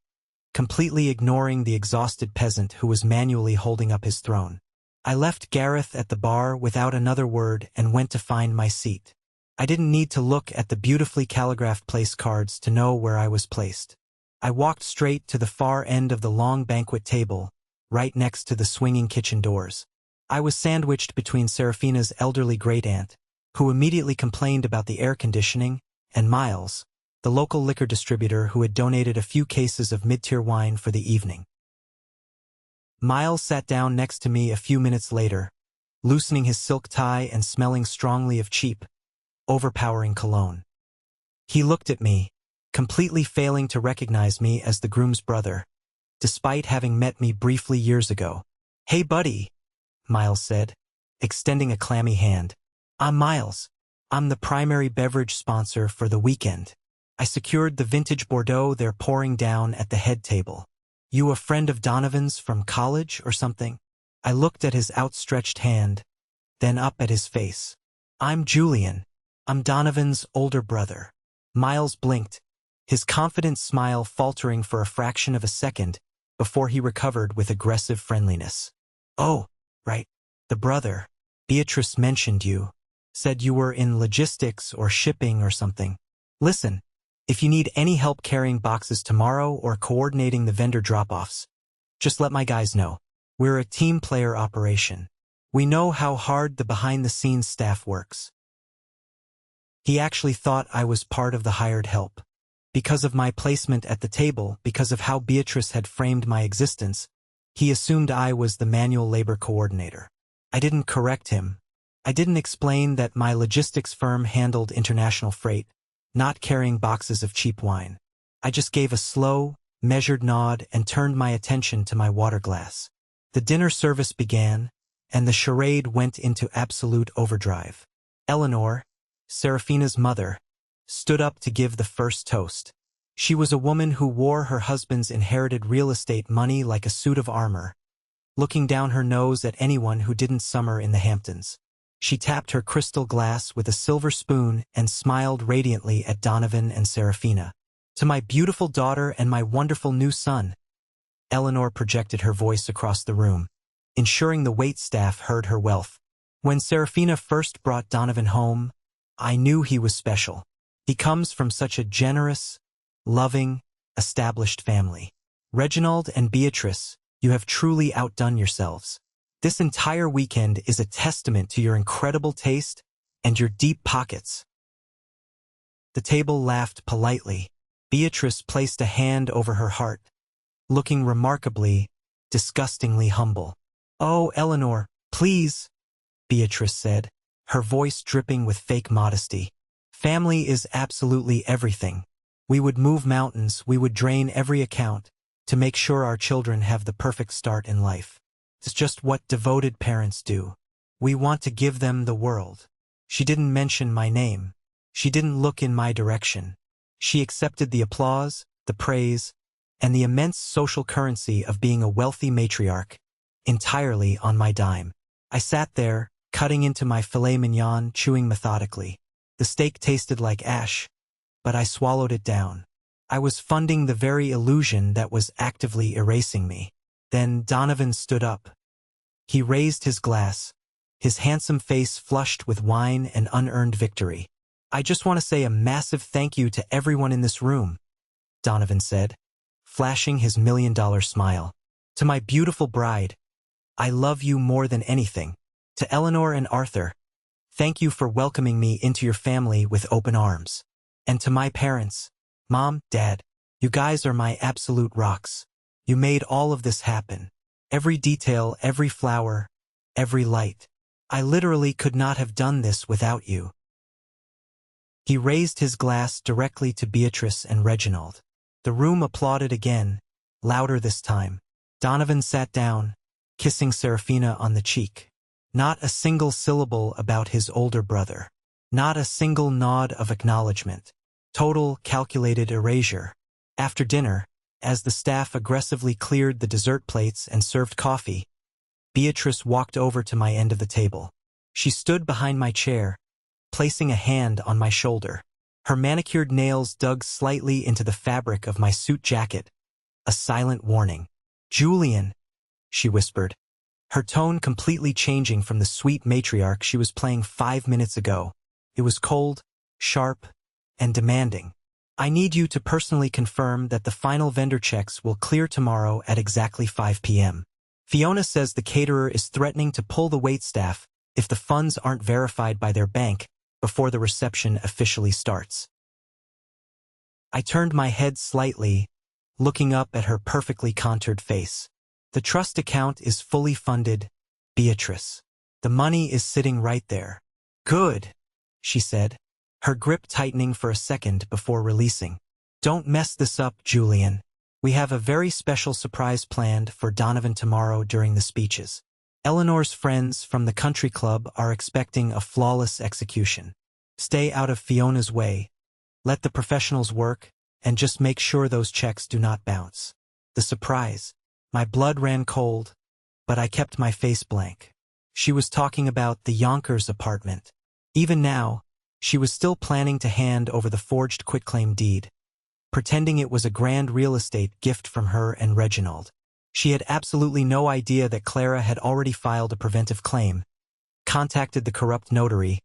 completely ignoring the exhausted peasant who was manually holding up his throne. I left Gareth at the bar without another word and went to find my seat. I didn't need to look at the beautifully calligraphed place cards to know where I was placed. I walked straight to the far end of the long banquet table, right next to the swinging kitchen doors. I was sandwiched between Serafina's elderly great-aunt, who immediately complained about the air conditioning, and Miles, the local liquor distributor who had donated a few cases of mid-tier wine for the evening. Miles sat down next to me a few minutes later, loosening his silk tie and smelling strongly of cheap, overpowering cologne. He looked at me, completely failing to recognize me as the groom's brother, despite having met me briefly years ago. "Hey buddy," Miles said, extending a clammy hand. "I'm Miles. I'm the primary beverage sponsor for the weekend. I secured the vintage Bordeaux they're pouring down at the head table. You a friend of Donovan's from college or something?" I looked at his outstretched hand, then up at his face. "I'm Julian. I'm Donovan's older brother." Miles blinked, his confident smile faltering for a fraction of a second before he recovered with aggressive friendliness. "Oh, right. The brother. Beatrice mentioned you." Said you were in logistics or shipping or something. Listen, if you need any help carrying boxes tomorrow or coordinating the vendor drop-offs, just let my guys know. We're a team player operation. We know how hard the behind-the-scenes staff works. He actually thought I was part of the hired help. Because of my placement at the table, because of how Beatrice had framed my existence, he assumed I was the manual labor coordinator. I didn't correct him. I didn't explain that my logistics firm handled international freight, not carrying boxes of cheap wine. I just gave a slow, measured nod and turned my attention to my water glass. The dinner service began, and the charade went into absolute overdrive. Eleanor, Serafina's mother, stood up to give the first toast. She was a woman who wore her husband's inherited real estate money like a suit of armor, looking down her nose at anyone who didn't summer in the Hamptons. She tapped her crystal glass with a silver spoon and smiled radiantly at Donovan and Serafina. To my beautiful daughter and my wonderful new son. Eleanor projected her voice across the room, ensuring the waitstaff heard her wealth. When Serafina first brought Donovan home, I knew he was special. He comes from such a generous, loving, established family. Reginald and Beatrice, you have truly outdone yourselves. This entire weekend is a testament to your incredible taste and your deep pockets. The table laughed politely. Beatrice placed a hand over her heart, looking remarkably, disgustingly humble. "Oh, Eleanor, please," Beatrice said, her voice dripping with fake modesty. "Family is absolutely everything. We would move mountains, we would drain every account to make sure our children have the perfect start in life. It's just what devoted parents do. We want to give them the world." She didn't mention my name. She didn't look in my direction. She accepted the applause, the praise, and the immense social currency of being a wealthy matriarch, entirely on my dime. I sat there, cutting into my filet mignon, chewing methodically. The steak tasted like ash, but I swallowed it down. I was funding the very illusion that was actively erasing me. Then Donovan stood up. He raised his glass, his handsome face flushed with wine and unearned victory. "I just want to say a massive thank you to everyone in this room," Donovan said, flashing his $1,000,000 smile. "To my beautiful bride, I love you more than anything. To Eleanor and Arthur, thank you for welcoming me into your family with open arms. And to my parents, Mom, Dad, you guys are my absolute rocks. You made all of this happen. Every detail, every flower, every light. I literally could not have done this without you." He raised his glass directly to Beatrice and Reginald. The room applauded again, louder this time. Donovan sat down, kissing Serafina on the cheek. Not a single syllable about his older brother. Not a single nod of acknowledgement. Total, calculated erasure. After dinner, as the staff aggressively cleared the dessert plates and served coffee, Beatrice walked over to my end of the table. She stood behind my chair, placing a hand on my shoulder. Her manicured nails dug slightly into the fabric of my suit jacket, a silent warning. "Julian," she whispered, her tone completely changing from the sweet matriarch she was playing 5 minutes ago. It was cold, sharp, and demanding. "I need you to personally confirm that the final vendor checks will clear tomorrow at exactly 5 p.m. Fiona says the caterer is threatening to pull the waitstaff if the funds aren't verified by their bank before the reception officially starts." I turned my head slightly, looking up at her perfectly contoured face. "The trust account is fully funded, Beatrice. The money is sitting right there." "Good," she said, her grip tightening for a second before releasing. "Don't mess this up, Julian. We have a very special surprise planned for Donovan tomorrow during the speeches. Eleanor's friends from the country club are expecting a flawless execution. Stay out of Fiona's way, let the professionals work, and just make sure those checks do not bounce." The surprise. My blood ran cold, but I kept my face blank. She was talking about the Yonkers apartment. Even now, she was still planning to hand over the forged quitclaim deed, pretending it was a grand real estate gift from her and Reginald. She had absolutely no idea that Clara had already filed a preventive claim, contacted the corrupt notary,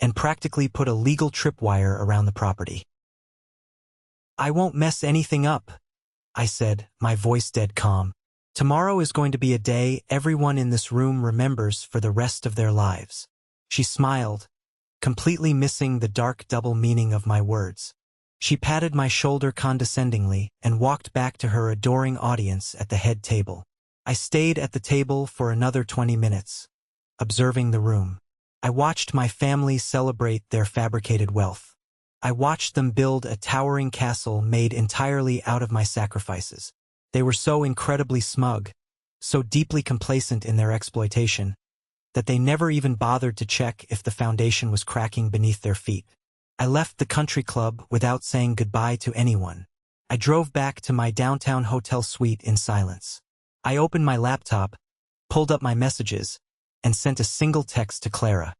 and practically put a legal tripwire around the property. "I won't mess anything up," I said, my voice dead calm. "Tomorrow is going to be a day everyone in this room remembers for the rest of their lives." She smiled, completely missing the dark double meaning of my words. She patted my shoulder condescendingly and walked back to her adoring audience at the head table. I stayed at the table for another 20 minutes, observing the room. I watched my family celebrate their fabricated wealth. I watched them build a towering castle made entirely out of my sacrifices. They were so incredibly smug, so deeply complacent in their exploitation, that they never even bothered to check if the foundation was cracking beneath their feet. I left the country club without saying goodbye to anyone. I drove back to my downtown hotel suite in silence. I opened my laptop, pulled up my messages, and sent a single text to Clara.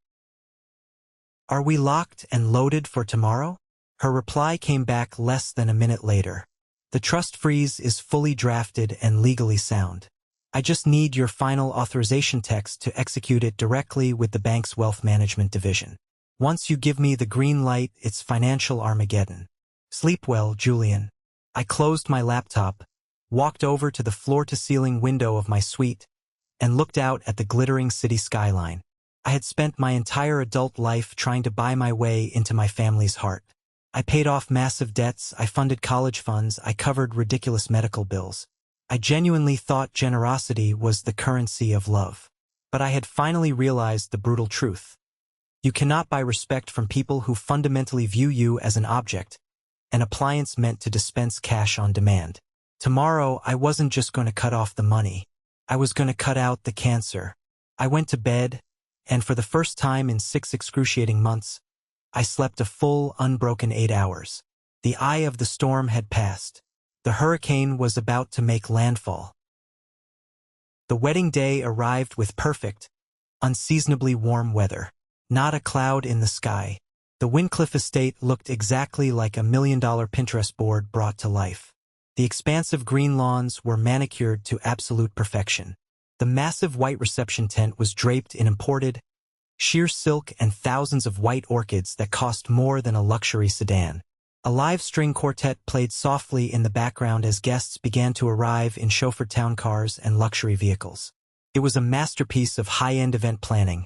"Are we locked and loaded for tomorrow?" Her reply came back less than a minute later. "The trust freeze is fully drafted and legally sound. I just need your final authorization text to execute it directly with the bank's wealth management division. Once you give me the green light, it's financial Armageddon. Sleep well, Julian." I closed my laptop, walked over to the floor-to-ceiling window of my suite, and looked out at the glittering city skyline. I had spent my entire adult life trying to buy my way into my family's heart. I paid off massive debts, I funded college funds, I covered ridiculous medical bills. I genuinely thought generosity was the currency of love. But I had finally realized the brutal truth. You cannot buy respect from people who fundamentally view you as an object, an appliance meant to dispense cash on demand. Tomorrow, I wasn't just going to cut off the money. I was going to cut out the cancer. I went to bed, and for the first time in 6 excruciating months, I slept a full, unbroken 8 hours. The eye of the storm had passed. The hurricane was about to make landfall. The wedding day arrived with perfect, unseasonably warm weather. Not a cloud in the sky. The Wincliffe estate looked exactly like a $1 million Pinterest board brought to life. The expansive green lawns were manicured to absolute perfection. The massive white reception tent was draped in imported, sheer silk and thousands of white orchids that cost more than a luxury sedan. A live string quartet played softly in the background as guests began to arrive in chauffeured town cars and luxury vehicles. It was a masterpiece of high-end event planning,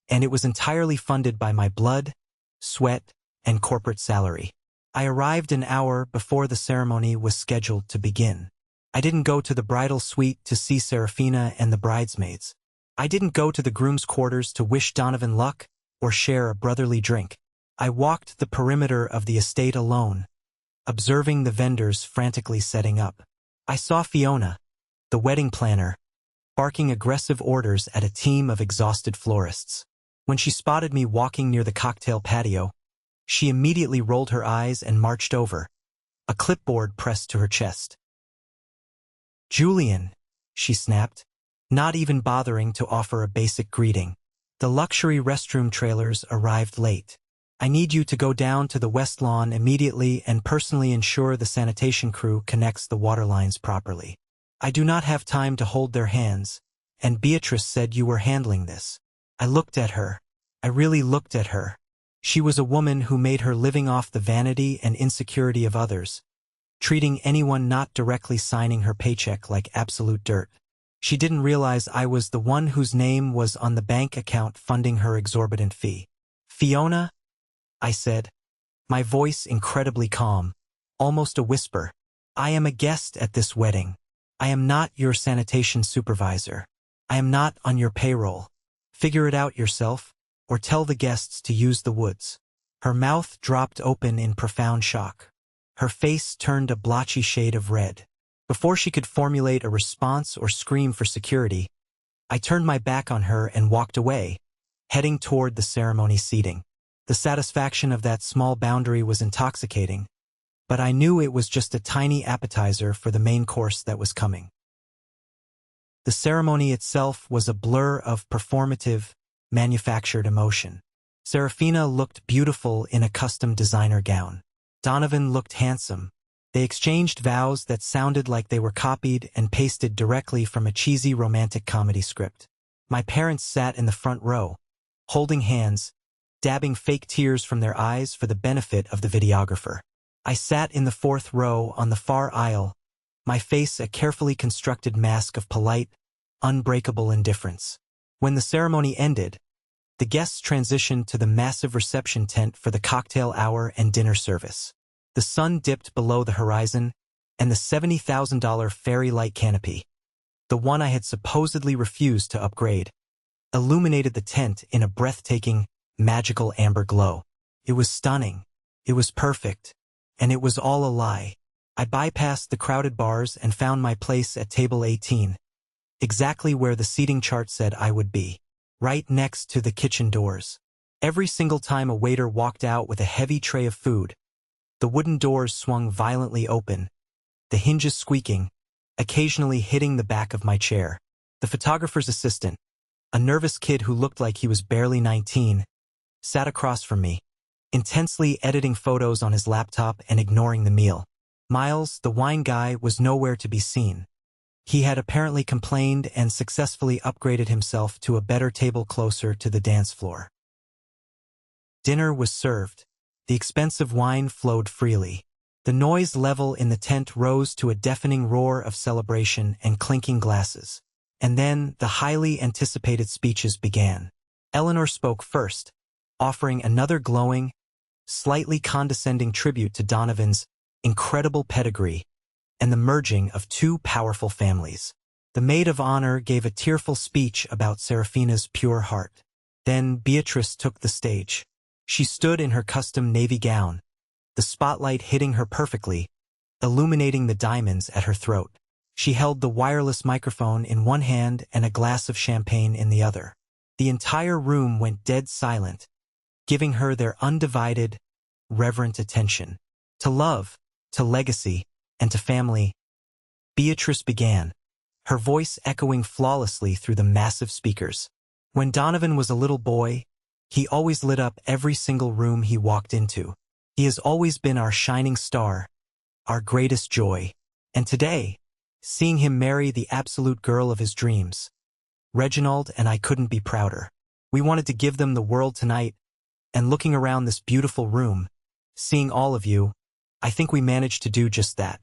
and it was entirely funded by my blood, sweat, and corporate salary. I arrived an hour before the ceremony was scheduled to begin. I didn't go to the bridal suite to see Serafina and the bridesmaids. I didn't go to the groom's quarters to wish Donovan luck or share a brotherly drink. I walked the perimeter of the estate alone, observing the vendors frantically setting up. I saw Fiona, the wedding planner, barking aggressive orders at a team of exhausted florists. When she spotted me walking near the cocktail patio, she immediately rolled her eyes and marched over, a clipboard pressed to her chest. "Julian," she snapped, not even bothering to offer a basic greeting. "The luxury restroom trailers arrived late. I need you to go down to the West Lawn immediately and personally ensure the sanitation crew connects the water lines properly. I do not have time to hold their hands, and Beatrice said you were handling this." I looked at her. I really looked at her. She was a woman who made her living off the vanity and insecurity of others, treating anyone not directly signing her paycheck like absolute dirt. She didn't realize I was the one whose name was on the bank account funding her exorbitant fee. "Fiona," I said, my voice incredibly calm, almost a whisper, "I am a guest at this wedding. I am not your sanitation supervisor. I am not on your payroll. Figure it out yourself, or tell the guests to use the woods." Her mouth dropped open in profound shock. Her face turned a blotchy shade of red. Before she could formulate a response or scream for security, I turned my back on her and walked away, heading toward the ceremony seating. The satisfaction of that small boundary was intoxicating, but I knew it was just a tiny appetizer for the main course that was coming. The ceremony itself was a blur of performative, manufactured emotion. Serafina looked beautiful in a custom designer gown. Donovan looked handsome. They exchanged vows that sounded like they were copied and pasted directly from a cheesy romantic comedy script. My parents sat in the front row, holding hands, dabbing fake tears from their eyes for the benefit of the videographer. I sat in the fourth row on the far aisle, my face a carefully constructed mask of polite, unbreakable indifference. When the ceremony ended, the guests transitioned to the massive reception tent for the cocktail hour and dinner service. The sun dipped below the horizon, and the $70,000 fairy light canopy, the one I had supposedly refused to upgrade, illuminated the tent in a breathtaking, magical amber glow. It was stunning. It was perfect. And it was all a lie. I bypassed the crowded bars and found my place at table 18, exactly where the seating chart said I would be, right next to the kitchen doors. Every single time a waiter walked out with a heavy tray of food, the wooden doors swung violently open, the hinges squeaking, occasionally hitting the back of my chair. The photographer's assistant, a nervous kid who looked like he was barely 19, sat across from me, intensely editing photos on his laptop and ignoring the meal. Miles, the wine guy, was nowhere to be seen. He had apparently complained and successfully upgraded himself to a better table closer to the dance floor. Dinner was served. The expensive wine flowed freely. The noise level in the tent rose to a deafening roar of celebration and clinking glasses. And then the highly anticipated speeches began. Eleanor spoke first, offering another glowing, slightly condescending tribute to Donovan's incredible pedigree and the merging of two powerful families. The maid of honor gave a tearful speech about Serafina's pure heart. Then Beatrice took the stage. She stood in her custom navy gown, the spotlight hitting her perfectly, illuminating the diamonds at her throat. She held the wireless microphone in one hand and a glass of champagne in the other. The entire room went dead silent, giving her their undivided, reverent attention. To love, to legacy, and to family, Beatrice began, her voice echoing flawlessly through the massive speakers. When Donovan was a little boy, he always lit up every single room he walked into. He has always been our shining star, our greatest joy. And today, seeing him marry the absolute girl of his dreams, Reginald and I couldn't be prouder. We wanted to give them the world tonight, and looking around this beautiful room, seeing all of you, I think we managed to do just that.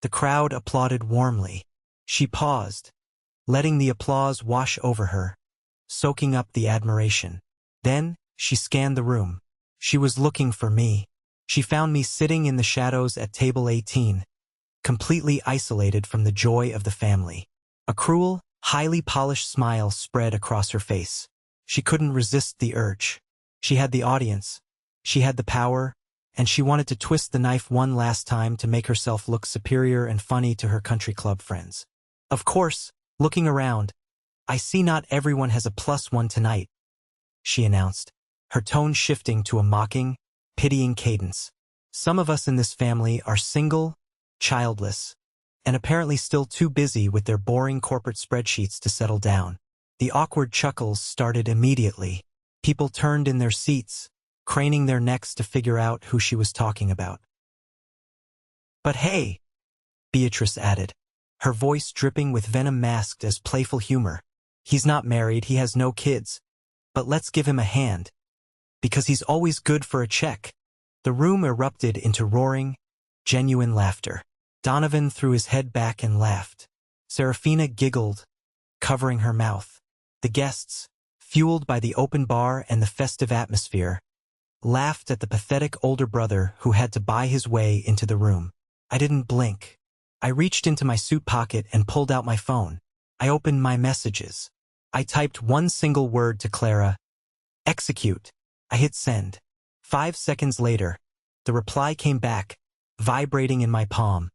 The crowd applauded warmly. She paused, letting the applause wash over her, soaking up the admiration. Then, she scanned the room. She was looking for me. She found me sitting in the shadows at table 18, completely isolated from the joy of the family. A cruel, highly polished smile spread across her face. She couldn't resist the urge. She had the audience. She had the power, and she wanted to twist the knife one last time to make herself look superior and funny to her country club friends. Of course, looking around, I see not everyone has a +1 tonight, she announced, her tone shifting to a mocking, pitying cadence. Some of us in this family are single, childless, and apparently still too busy with their boring corporate spreadsheets to settle down. The awkward chuckles started immediately. People turned in their seats, craning their necks to figure out who she was talking about. But hey, Beatrice added, her voice dripping with venom masked as playful humor. He's not married, he has no kids, but let's give him a hand, because he's always good for a check. The room erupted into roaring, genuine laughter. Donovan threw his head back and laughed. Serafina giggled, covering her mouth. The guests, fueled by the open bar and the festive atmosphere, laughed at the pathetic older brother who had to buy his way into the room. I didn't blink. I reached into my suit pocket and pulled out my phone. I opened my messages. I typed one single word to Clara, execute. I hit send. 5 seconds later, the reply came back, vibrating in my palm.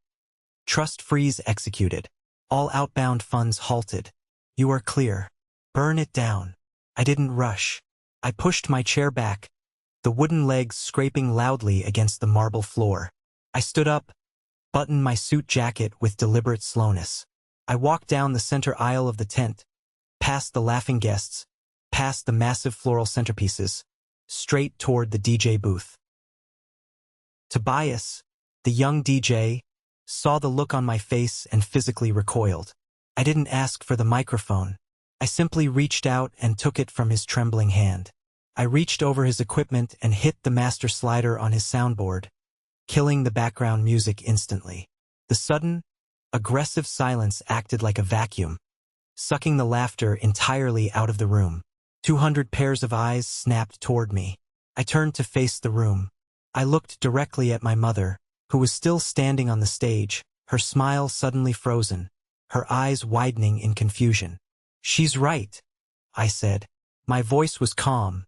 Trust freeze executed. All outbound funds halted. You are clear. Burn it down. I didn't rush. I pushed my chair back, the wooden legs scraping loudly against the marble floor. I stood up, buttoned my suit jacket with deliberate slowness. I walked down the center aisle of the tent, past the laughing guests, past the massive floral centerpieces, straight toward the DJ booth. Tobias, the young DJ, saw the look on my face and physically recoiled. I didn't ask for the microphone. I simply reached out and took it from his trembling hand. I reached over his equipment and hit the master slider on his soundboard, killing the background music instantly. The sudden, aggressive silence acted like a vacuum, sucking the laughter entirely out of the room. 200 pairs of eyes snapped toward me. I turned to face the room. I looked directly at my mother, who was still standing on the stage, her smile suddenly frozen, her eyes widening in confusion. "She's right," I said. My voice was calm,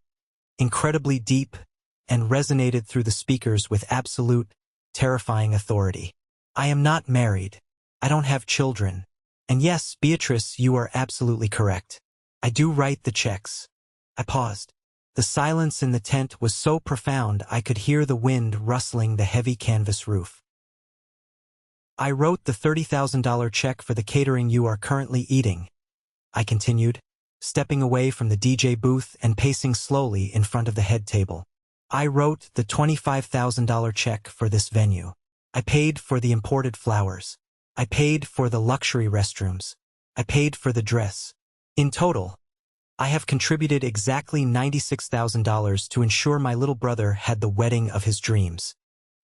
incredibly deep, and resonated through the speakers with absolute, terrifying authority. "I am not married. I don't have children. And yes, Beatrice, you are absolutely correct. I do write the checks." I paused. The silence in the tent was so profound I could hear the wind rustling the heavy canvas roof. "I wrote the $30,000 check for the catering you are currently eating," I continued, stepping away from the DJ booth and pacing slowly in front of the head table. "I wrote the $25,000 check for this venue. I paid for the imported flowers. I paid for the luxury restrooms. I paid for the dress. In total, I have contributed exactly $96,000 to ensure my little brother had the wedding of his dreams."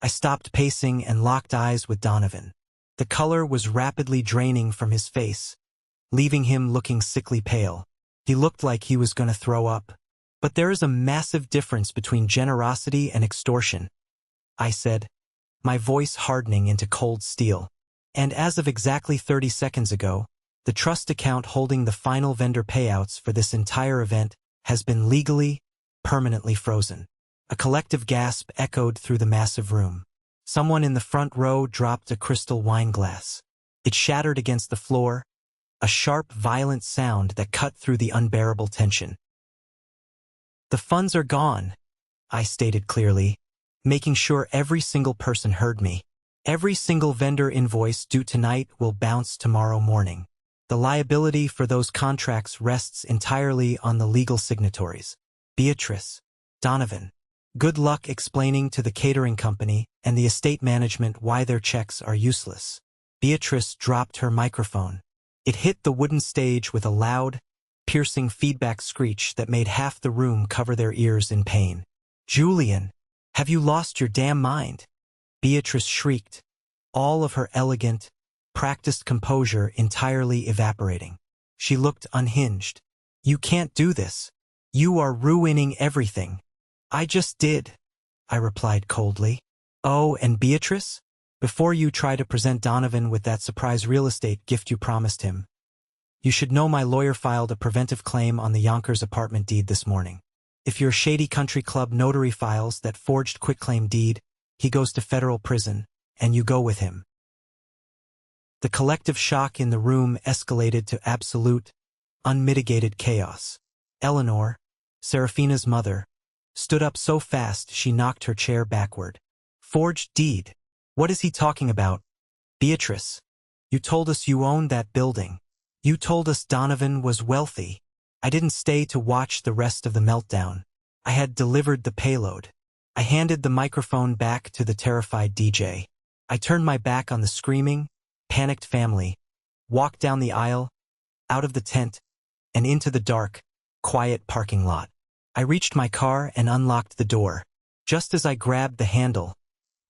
I stopped pacing and locked eyes with Donovan. The color was rapidly draining from his face, leaving him looking sickly pale. He looked like he was going to throw up. "But there is a massive difference between generosity and extortion," I said, my voice hardening into cold steel. "And as of exactly 30 seconds ago, the trust account holding the final vendor payouts for this entire event has been legally, permanently frozen." A collective gasp echoed through the massive room. Someone in the front row dropped a crystal wine glass. It shattered against the floor, a sharp, violent sound that cut through the unbearable tension. "The funds are gone," I stated clearly, making sure every single person heard me. "Every single vendor invoice due tonight will bounce tomorrow morning. The liability for those contracts rests entirely on the legal signatories. Beatrice, Donovan, good luck explaining to the catering company and the estate management why their checks are useless." Beatrice dropped her microphone. It hit the wooden stage with a loud, piercing feedback screech that made half the room cover their ears in pain. "Julian, have you lost your damn mind?" Beatrice shrieked, all of her elegant, practiced composure entirely evaporating. She looked unhinged. "You can't do this. You are ruining everything." "I just did," I replied coldly. "Oh, and Beatrice? Before you try to present Donovan with that surprise real estate gift you promised him, you should know my lawyer filed a preventive claim on the Yonkers apartment deed this morning. If your shady country club notary files that forged quitclaim deed, he goes to federal prison, and you go with him." The collective shock in the room escalated to absolute, unmitigated chaos. Eleanor, Seraphina's mother, stood up so fast she knocked her chair backward. "Forged deed? What is he talking about? Beatrice, you told us you owned that building. You told us Donovan was wealthy. I didn't stay to watch the rest of the meltdown. I had delivered the payload." I handed the microphone back to the terrified DJ. I turned my back on the screaming, panicked family, walked down the aisle, out of the tent, and into the dark, quiet parking lot. I reached my car and unlocked the door. Just as I grabbed the handle,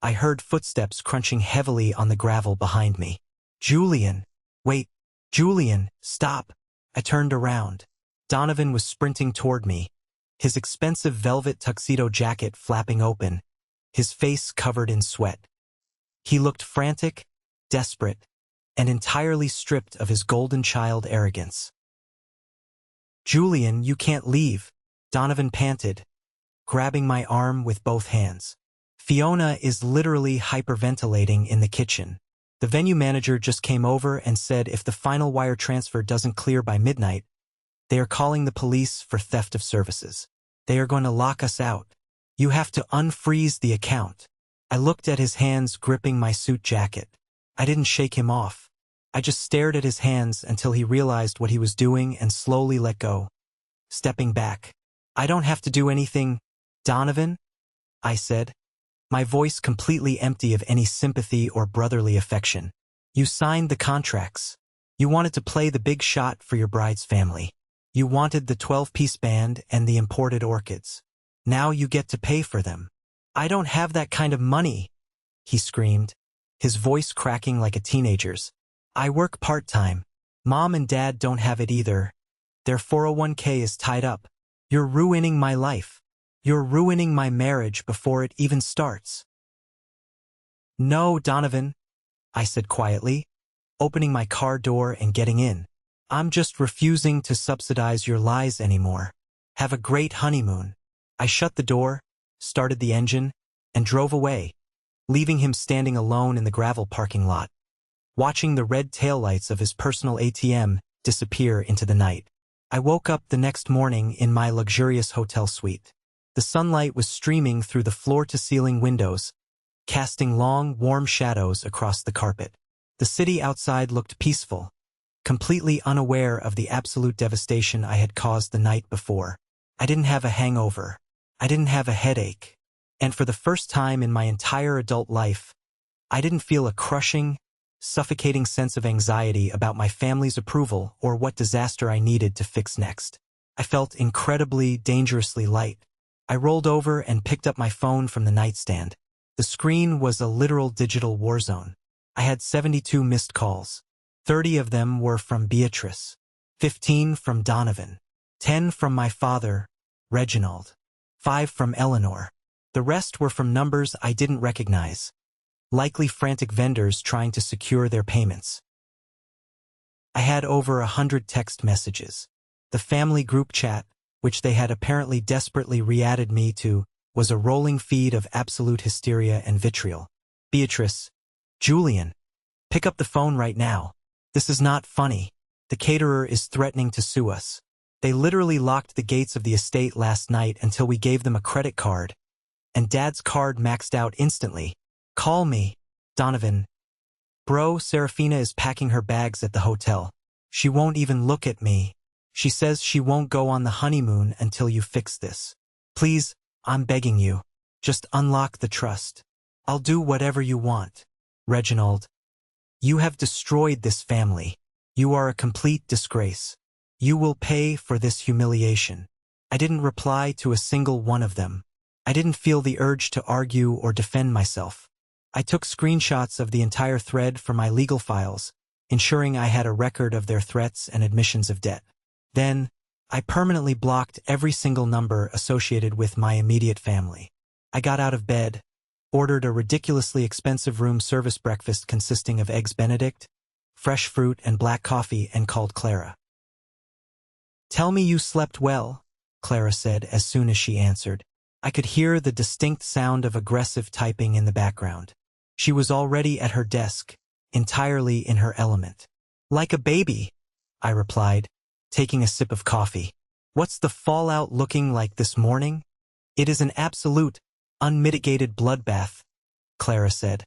I heard footsteps crunching heavily on the gravel behind me. "Julian, wait, Julian, stop." I turned around. Donovan was sprinting toward me, his expensive velvet tuxedo jacket flapping open, his face covered in sweat. He looked frantic, desperate, and entirely stripped of his golden child arrogance. "Julian, you can't leave," Donovan panted, grabbing my arm with both hands. "Fiona is literally hyperventilating in the kitchen. The venue manager just came over and said if the final wire transfer doesn't clear by midnight, they are calling the police for theft of services. They are going to lock us out. You have to unfreeze the account." I looked at his hands gripping my suit jacket. I didn't shake him off. I just stared at his hands until he realized what he was doing and slowly let go, stepping back. "I don't have to do anything, Donovan," I said, my voice completely empty of any sympathy or brotherly affection. "You signed the contracts. You wanted to play the big shot for your bride's family. You wanted the 12-piece band and the imported orchids. Now you get to pay for them. I don't have that kind of money, he screamed, his voice cracking like a teenager's. I work part-time. Mom and Dad don't have it either. Their 401k is tied up. You're ruining my life. You're ruining my marriage before it even starts. No, Donovan, I said quietly, opening my car door and getting in. I'm just refusing to subsidize your lies anymore. Have a great honeymoon. I shut the door, started the engine, and drove away, leaving him standing alone in the gravel parking lot, watching the red taillights of his personal ATM disappear into the night. I woke up the next morning in my luxurious hotel suite. The sunlight was streaming through the floor-to-ceiling windows, casting long, warm shadows across the carpet. The city outside looked peaceful, completely unaware of the absolute devastation I had caused the night before. I didn't have a hangover. I didn't have a headache. And for the first time in my entire adult life, I didn't feel a crushing, suffocating sense of anxiety about my family's approval or what disaster I needed to fix next. I felt incredibly, dangerously light. I rolled over and picked up my phone from the nightstand. The screen was a literal digital war zone. I had 72 missed calls. 30 of them were from Beatrice, 15 from Donovan, 10 from my father, Reginald, 5 from Eleanor. The rest were from numbers I didn't recognize, likely frantic vendors trying to secure their payments. I had over 100 text messages. The family group chat, which they had apparently desperately re-added me to, was a rolling feed of absolute hysteria and vitriol. Beatrice, Julian, pick up the phone right now. This is not funny. The caterer is threatening to sue us. They literally locked the gates of the estate last night until we gave them a credit card, and Dad's card maxed out instantly. Call me, Donovan. Bro, Serafina is packing her bags at the hotel. She won't even look at me. She says she won't go on the honeymoon until you fix this. Please, I'm begging you. Just unlock the trust. I'll do whatever you want. Reginald. You have destroyed this family. You are a complete disgrace. You will pay for this humiliation. I didn't reply to a single one of them. I didn't feel the urge to argue or defend myself. I took screenshots of the entire thread for my legal files, ensuring I had a record of their threats and admissions of debt. Then, I permanently blocked every single number associated with my immediate family. I got out of bed, ordered a ridiculously expensive room service breakfast consisting of eggs Benedict, fresh fruit and black coffee, and called Clara. Tell me you slept well, Clara said as soon as she answered. I could hear the distinct sound of aggressive typing in the background. She was already at her desk, entirely in her element. Like a baby, I replied, taking a sip of coffee. What's the fallout looking like this morning? It is an absolute, unmitigated bloodbath, Clara said,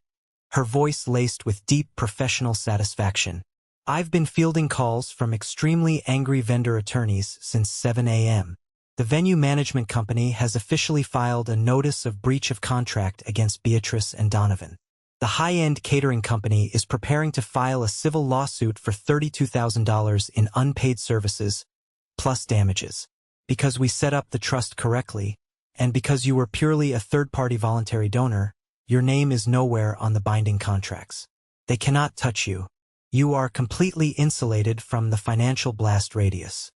her voice laced with deep professional satisfaction. I've been fielding calls from extremely angry vendor attorneys since 7 a.m. The venue management company has officially filed a notice of breach of contract against Beatrice and Donovan. The high-end catering company is preparing to file a civil lawsuit for $32,000 in unpaid services, plus damages. Because we set up the trust correctly, and because you were purely a third-party voluntary donor, your name is nowhere on the binding contracts. They cannot touch you. You are completely insulated from the financial blast radius.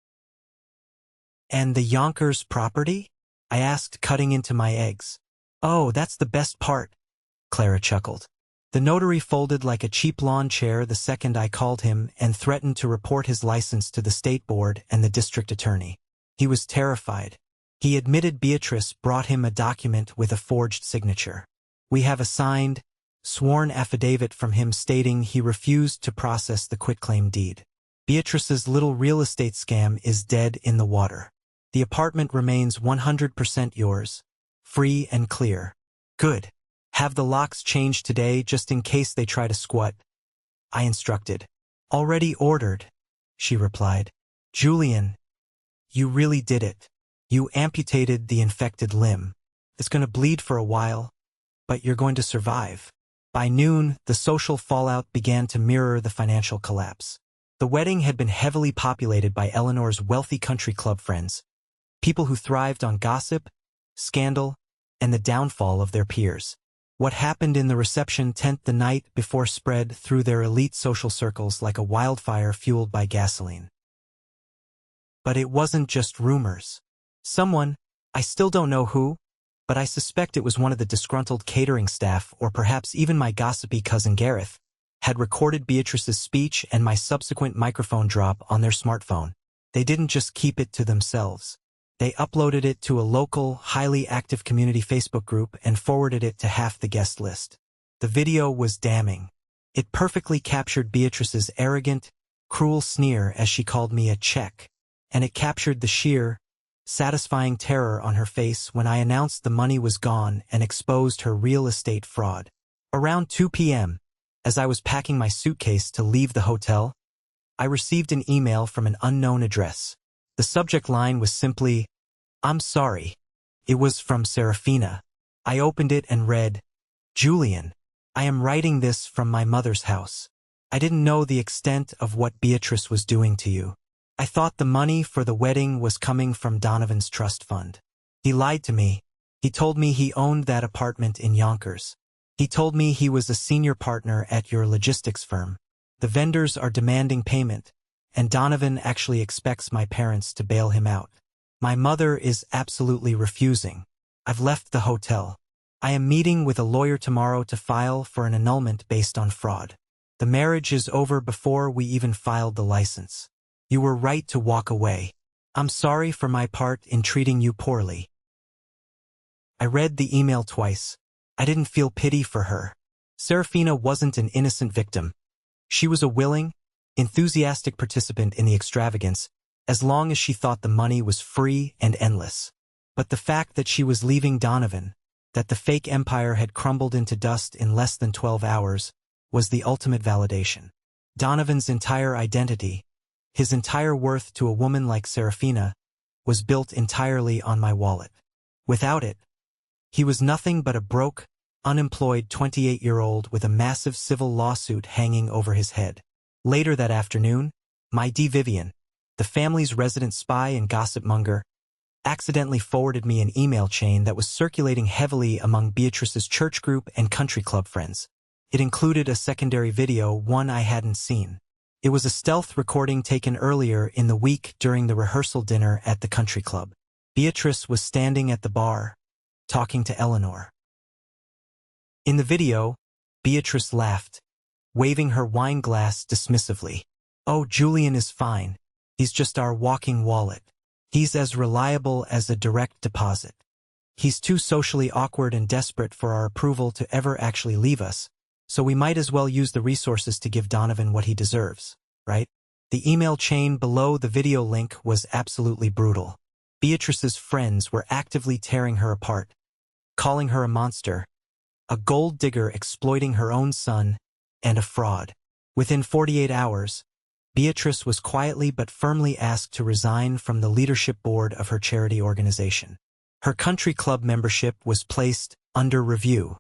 And the Yonkers property? I asked, cutting into my eggs. Oh, that's the best part, Clara chuckled. The notary folded like a cheap lawn chair the second I called him and threatened to report his license to the state board and the district attorney. He was terrified. He admitted Beatrice brought him a document with a forged signature. We have a signed, sworn affidavit from him stating he refused to process the quitclaim deed. Beatrice's little real estate scam is dead in the water. The apartment remains 100% yours, free and clear. Good. Have the locks changed today just in case they try to squat, I instructed. Already ordered, she replied. Julian, you really did it. You amputated the infected limb. It's going to bleed for a while, but you're going to survive. By noon, the social fallout began to mirror the financial collapse. The wedding had been heavily populated by Eleanor's wealthy country club friends, people who thrived on gossip, scandal, and the downfall of their peers. What happened in the reception tent the night before spread through their elite social circles like a wildfire fueled by gasoline. But it wasn't just rumors. Someone, I still don't know who, but I suspect it was one of the disgruntled catering staff or perhaps even my gossipy cousin Gareth, had recorded Beatrice's speech and my subsequent microphone drop on their smartphone. They didn't just keep it to themselves. They uploaded it to a local, highly active community Facebook group and forwarded it to half the guest list. The video was damning. It perfectly captured Beatrice's arrogant, cruel sneer as she called me a check, and it captured the sheer, satisfying terror on her face when I announced the money was gone and exposed her real estate fraud. Around 2 p.m., as I was packing my suitcase to leave the hotel, I received an email from an unknown address. The subject line was simply, "I'm sorry." It was from Serafina. I opened it and read, "Julian, I am writing this from my mother's house. I didn't know the extent of what Beatrice was doing to you. I thought the money for the wedding was coming from Donovan's trust fund. He lied to me. He told me he owned that apartment in Yonkers. He told me he was a senior partner at your logistics firm. The vendors are demanding payment, and Donovan actually expects my parents to bail him out. My mother is absolutely refusing. I've left the hotel. I am meeting with a lawyer tomorrow to file for an annulment based on fraud. The marriage is over before we even filed the license. You were right to walk away. I'm sorry for my part in treating you poorly." I read the email twice. I didn't feel pity for her. Serafina wasn't an innocent victim. She was a willing, enthusiastic participant in the extravagance, as long as she thought the money was free and endless. But the fact that she was leaving Donovan, that the fake empire had crumbled into dust in less than 12 hours, was the ultimate validation. Donovan's entire identity, his entire worth to a woman like Serafina, was built entirely on my wallet. Without it, he was nothing but a broke, unemployed 28-year-old with a massive civil lawsuit hanging over his head. Later that afternoon, my D. Vivian, the family's resident spy and gossip monger, accidentally forwarded me an email chain that was circulating heavily among Beatrice's church group and country club friends. It included a secondary video, one I hadn't seen. It was a stealth recording taken earlier in the week during the rehearsal dinner at the country club. Beatrice was standing at the bar, talking to Eleanor. In the video, Beatrice laughed, waving her wine glass dismissively. "Oh, Julian is fine. He's just our walking wallet. He's as reliable as a direct deposit. He's too socially awkward and desperate for our approval to ever actually leave us, so we might as well use the resources to give Donovan what he deserves, right?" The email chain below the video link was absolutely brutal. Beatrice's friends were actively tearing her apart, calling her a monster, a gold digger exploiting her own son, and a fraud. Within 48 hours, Beatrice was quietly but firmly asked to resign from the leadership board of her charity organization. Her country club membership was placed under review.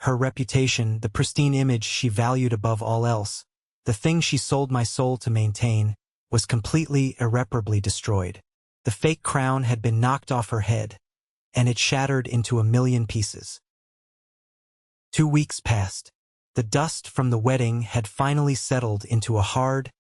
Her reputation, the pristine image she valued above all else, the thing she sold my soul to maintain, was completely, irreparably destroyed. The fake crown had been knocked off her head, and it shattered into a million pieces. 2 weeks passed. The dust from the wedding had finally settled into a hard,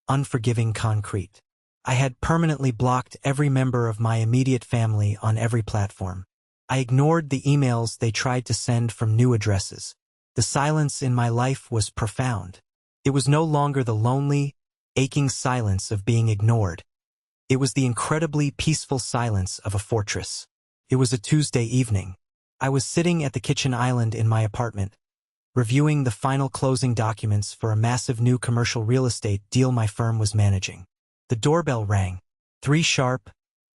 unforgiving concrete. I had permanently blocked every member of my immediate family on every platform. I ignored the emails they tried to send from new addresses. The silence in my life was profound. It was no longer the lonely, aching silence of being ignored. It was the incredibly peaceful silence of a fortress. It was a Tuesday evening. I was sitting at the kitchen island in my apartment, reviewing the final closing documents for a massive new commercial real estate deal my firm was managing. The doorbell rang. 3 sharp,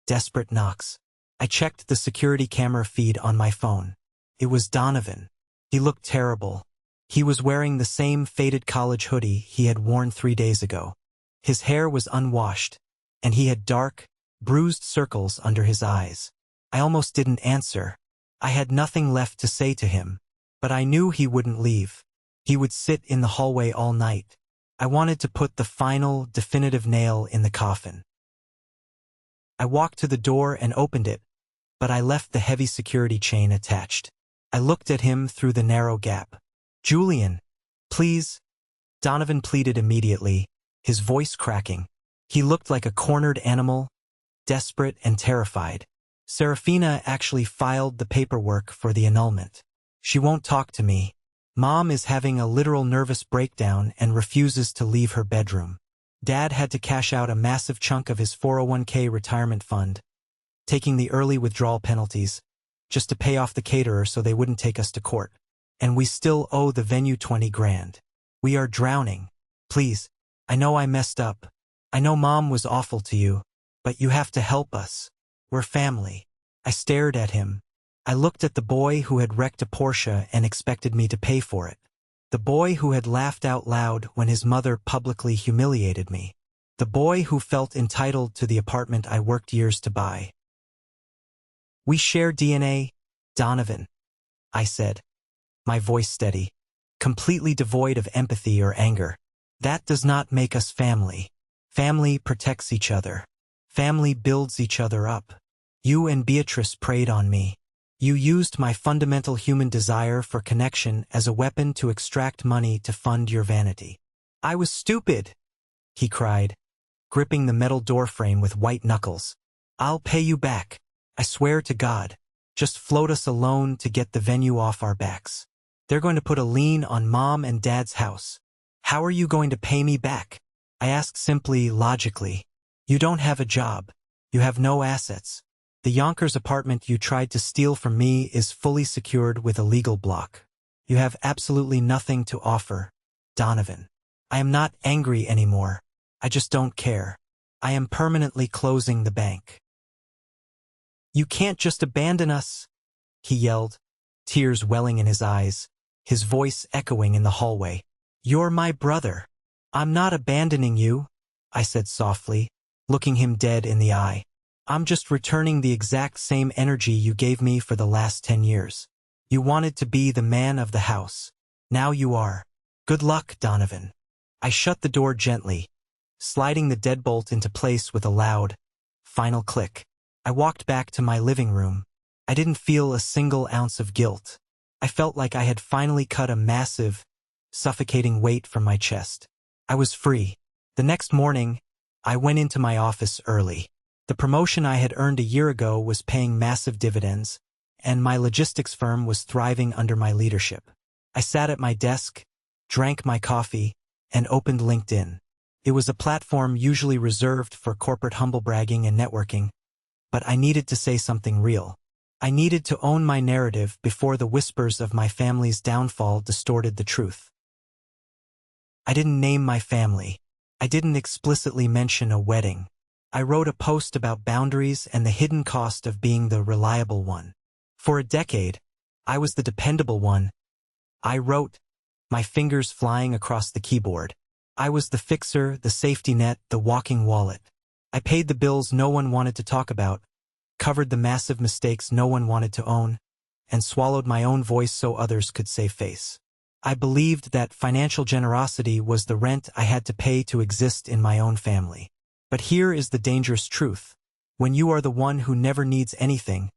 desperate knocks. I checked the security camera feed on my phone. It was Donovan. He looked terrible. He was wearing the same faded college hoodie he had worn 3 days ago. His hair was unwashed, and he had dark, bruised circles under his eyes. I almost didn't answer. I had nothing left to say to him, but I knew he wouldn't leave. He would sit in the hallway all night, I wanted to put the final, definitive nail in the coffin. I walked to the door and opened it, but I left the heavy security chain attached. I looked at him through the narrow gap. "Julian, please," Donovan pleaded immediately, his voice cracking. He looked like a cornered animal, desperate and terrified. "Serafina actually filed the paperwork for the annulment. She won't talk to me. Mom is having a literal nervous breakdown and refuses to leave her bedroom. Dad had to cash out a massive chunk of his 401k retirement fund, taking the early withdrawal penalties, just to pay off the caterer so they wouldn't take us to court. And we still owe the venue 20 grand. We are drowning. Please, I know I messed up. I know Mom was awful to you, but you have to help us. We're family." I stared at him. I looked at the boy who had wrecked a Porsche and expected me to pay for it. The boy who had laughed out loud when his mother publicly humiliated me. The boy who felt entitled to the apartment I worked years to buy. "We share DNA, Donovan," I said, my voice steady, completely devoid of empathy or anger. "That does not make us family. Family protects each other. Family builds each other up. You and Beatrice preyed on me. You used my fundamental human desire for connection as a weapon to extract money to fund your vanity." "I was stupid," he cried, gripping the metal doorframe with white knuckles. "I'll pay you back. I swear to God. Just float us a loan to get the venue off our backs. They're going to put a lien on Mom and Dad's house. How are you going to pay me back?" I asked simply, logically. "You don't have a job. You have no assets. The Yonkers apartment you tried to steal from me is fully secured with a legal block. You have absolutely nothing to offer, Donovan. I am not angry anymore. I just don't care. I am permanently closing the bank." "You can't just abandon us," he yelled, tears welling in his eyes, his voice echoing in the hallway. "You're my brother. I'm not abandoning you," I said softly, looking him dead in the eye. "I'm just returning the exact same energy you gave me for the last 10 years. You wanted to be the man of the house. Now you are. Good luck, Donovan." I shut the door gently, sliding the deadbolt into place with a loud, final click. I walked back to my living room. I didn't feel a single ounce of guilt. I felt like I had finally cut a massive, suffocating weight from my chest. I was free. The next morning, I went into my office early. The promotion I had earned a year ago was paying massive dividends, and my logistics firm was thriving under my leadership. I sat at my desk, drank my coffee, and opened LinkedIn. It was a platform usually reserved for corporate humblebragging and networking, but I needed to say something real. I needed to own my narrative before the whispers of my family's downfall distorted the truth. I didn't name my family. I didn't explicitly mention a wedding. I wrote a post about boundaries and the hidden cost of being the reliable one. For a decade, I was the dependable one. I wrote, my fingers flying across the keyboard. I was the fixer, the safety net, the walking wallet. I paid the bills no one wanted to talk about, covered the massive mistakes no one wanted to own, and swallowed my own voice so others could save face. I believed that financial generosity was the rent I had to pay to exist in my own family. But here is the dangerous truth. When you are the one who never needs anything,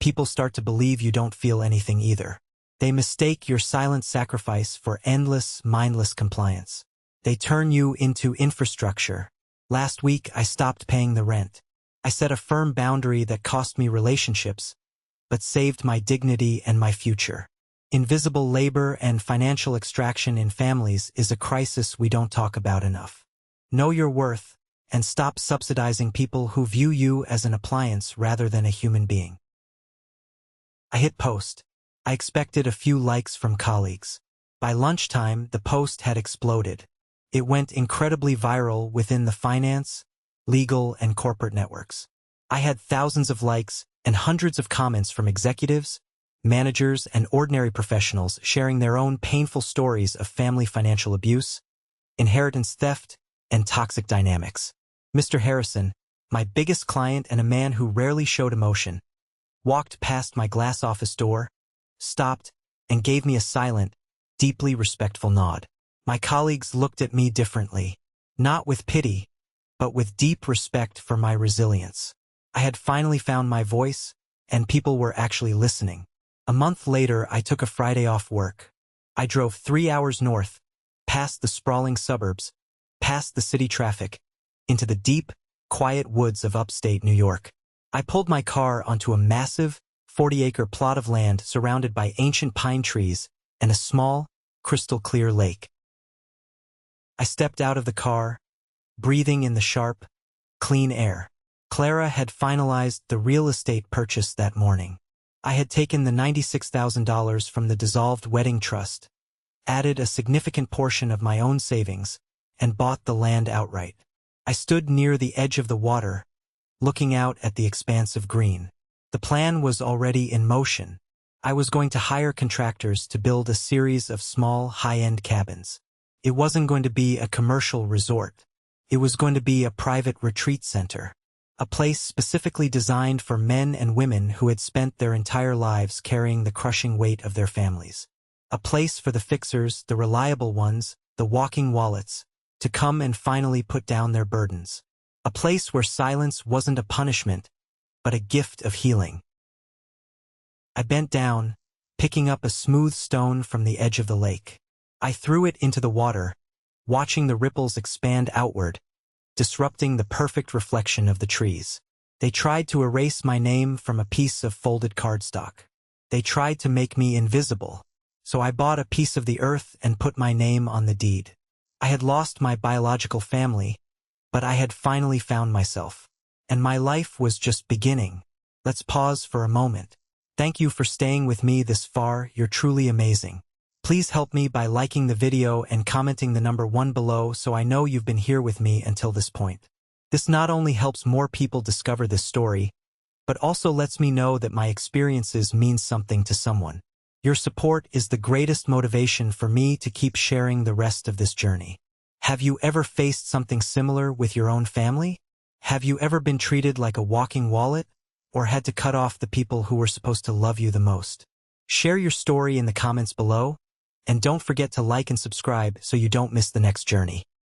people start to believe you don't feel anything either. They mistake your silent sacrifice for endless, mindless compliance. They turn you into infrastructure. Last week, I stopped paying the rent. I set a firm boundary that cost me relationships, but saved my dignity and my future. Invisible labor and financial extraction in families is a crisis we don't talk about enough. Know your worth, and stop subsidizing people who view you as an appliance rather than a human being. I hit post. I expected a few likes from colleagues. By lunchtime, the post had exploded. It went incredibly viral within the finance, legal, and corporate networks. I had thousands of likes and hundreds of comments from executives, managers, and ordinary professionals sharing their own painful stories of family financial abuse, inheritance theft, and toxic dynamics. Mr. Harrison, my biggest client and a man who rarely showed emotion, walked past my glass office door, stopped, and gave me a silent, deeply respectful nod. My colleagues looked at me differently, not with pity, but with deep respect for my resilience. I had finally found my voice, and people were actually listening. A month later, I took a Friday off work. I drove 3 hours north, past the sprawling suburbs, past the city traffic, into the deep, quiet woods of upstate New York. I pulled my car onto a massive, 40-acre plot of land surrounded by ancient pine trees and a small, crystal-clear lake. I stepped out of the car, breathing in the sharp, clean air. Clara had finalized the real estate purchase that morning. I had taken the $96,000 from the dissolved wedding trust, added a significant portion of my own savings, and bought the land outright. I stood near the edge of the water, looking out at the expanse of green. The plan was already in motion. I was going to hire contractors to build a series of small, high-end cabins. It wasn't going to be a commercial resort. It was going to be a private retreat center, a place specifically designed for men and women who had spent their entire lives carrying the crushing weight of their families. A place for the fixers, the reliable ones, the walking wallets, to come and finally put down their burdens. A place where silence wasn't a punishment, but a gift of healing. I bent down, picking up a smooth stone from the edge of the lake. I threw it into the water, watching the ripples expand outward, disrupting the perfect reflection of the trees. They tried to erase my name from a piece of folded cardstock. They tried to make me invisible, so I bought a piece of the earth and put my name on the deed. I had lost my biological family, but I had finally found myself. And my life was just beginning. Let's pause for a moment. Thank you for staying with me this far. You're truly amazing. Please help me by liking the video and commenting the number 1 below so I know you've been here with me until this point. This not only helps more people discover this story, but also lets me know that my experiences mean something to someone. Your support is the greatest motivation for me to keep sharing the rest of this journey. Have you ever faced something similar with your own family? Have you ever been treated like a walking wallet, or had to cut off the people who were supposed to love you the most? Share your story in the comments below, and don't forget to like and subscribe so you don't miss the next journey.